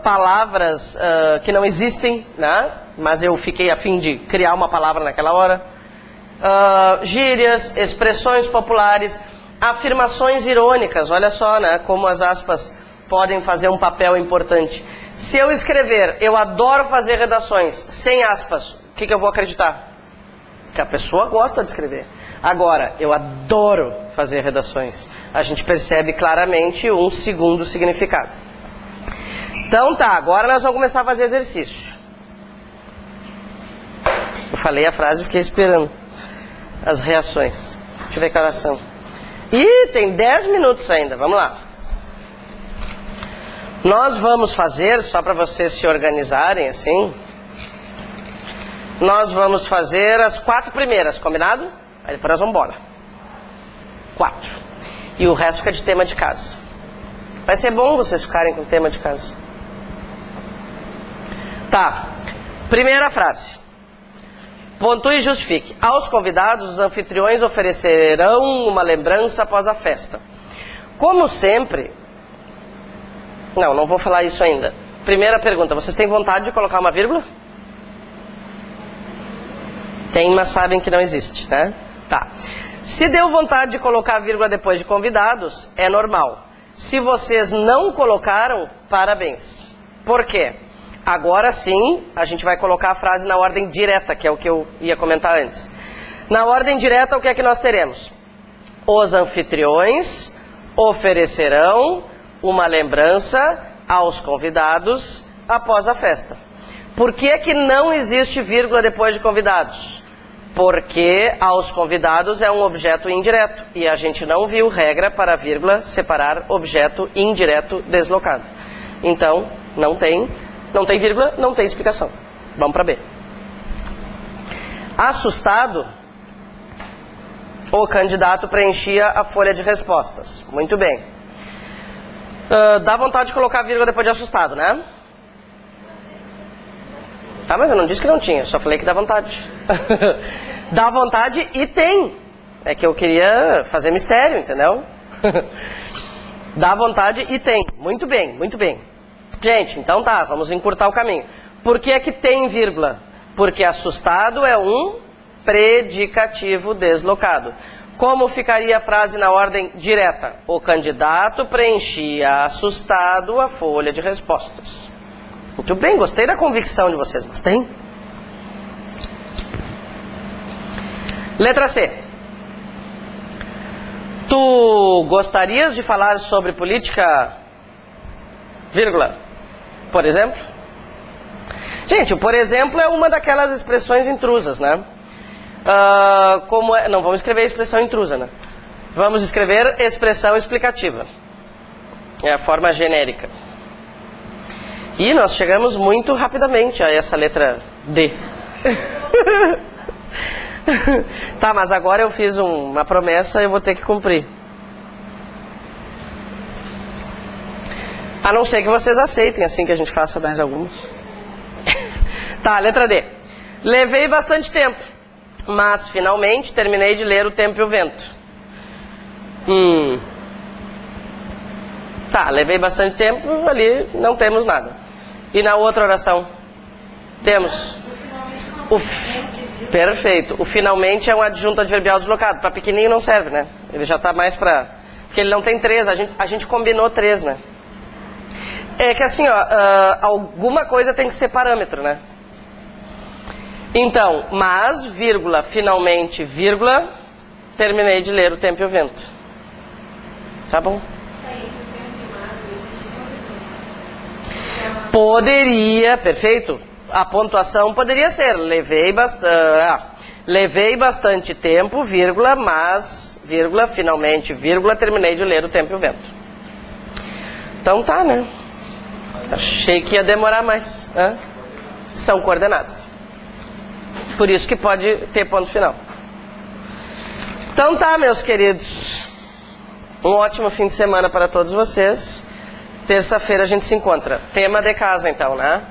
palavras que não existem, né? Mas eu fiquei a fim de criar uma palavra naquela hora. Gírias, expressões populares, afirmações irônicas, olha só, né? Como as aspas podem fazer um papel importante. Se eu escrever, eu adoro fazer redações, sem aspas, o que eu vou acreditar? Que a pessoa gosta de escrever. Agora, eu adoro fazer redações. A gente percebe claramente um segundo significado. Então tá, agora nós vamos começar a fazer exercício. Eu falei a frase e fiquei esperando as reações. Deixa eu ver que horas são. Ih, tem 10 minutos ainda, vamos lá. Nós vamos fazer, só para vocês se organizarem assim, nós vamos fazer as 4 primeiras, combinado? Aí depois nós vamos embora. 4. E o resto fica de tema de casa. Vai ser bom vocês ficarem com tema de casa. Tá. Primeira frase. Pontue e justifique. Aos convidados, os anfitriões oferecerão uma lembrança após a festa. Como sempre... Não vou falar isso ainda. Primeira pergunta. Vocês têm vontade de colocar uma vírgula? Tem, mas sabem que não existe, né? Tá. Se deu vontade de colocar vírgula depois de convidados, é normal. Se vocês não colocaram, parabéns. Por quê? Agora sim, a gente vai colocar a frase na ordem direta, que é o que eu ia comentar antes. Na ordem direta, o que é que nós teremos? Os anfitriões oferecerão uma lembrança aos convidados após a festa. Por que que não existe vírgula depois de convidados? Porque aos convidados é um objeto indireto e a gente não viu regra para vírgula separar objeto indireto deslocado. Então, não tem vírgula, não tem explicação. Vamos para B. Assustado, o candidato preenchia a folha de respostas. Muito bem. Dá vontade de colocar vírgula depois de assustado, né? Tá, mas eu não disse que não tinha, só falei que dá vontade. Dá vontade e tem. É que eu queria fazer mistério, entendeu? Dá vontade e tem. Muito bem, muito bem. Gente, então tá, vamos encurtar o caminho. Por que é que tem vírgula? Porque assustado é um predicativo deslocado. Como ficaria a frase na ordem direta? O candidato preenchia assustado a folha de respostas. Muito bem, gostei da convicção de vocês, mas tem? Letra C. Tu gostarias de falar sobre política, vírgula, por exemplo? Gente, o por exemplo é uma daquelas expressões intrusas, né? Não vamos escrever expressão intrusa, né? Vamos escrever expressão explicativa. É a forma genérica. E nós chegamos muito rapidamente a essa letra D. Tá, mas agora eu fiz uma promessa e eu vou ter que cumprir. A não ser que vocês aceitem, assim que a gente faça mais alguns. Tá, letra D. Levei bastante tempo, mas finalmente terminei de ler O Tempo e o Vento. Tá, levei bastante tempo, ali não temos nada. E na outra oração? Temos. Perfeito. O finalmente é um adjunto adverbial deslocado. Para pequenininho não serve, né? Ele já está mais para... Porque ele não tem 3, a gente combinou 3, né? É que assim, ó, alguma coisa tem que ser parâmetro, né? Então, mas, vírgula, finalmente, vírgula, terminei de ler O Tempo e o Vento. Tá bom? Poderia, perfeito. A pontuação poderia ser, levei bastante tempo, vírgula, mas, vírgula, finalmente, vírgula, terminei de ler O Tempo e o Vento. Então tá, né? Achei que ia demorar mais. Né? São coordenadas. Por isso que pode ter ponto final. Então tá, meus queridos. Um ótimo fim de semana para todos vocês. Terça-feira a gente se encontra. Tema de casa, então, né?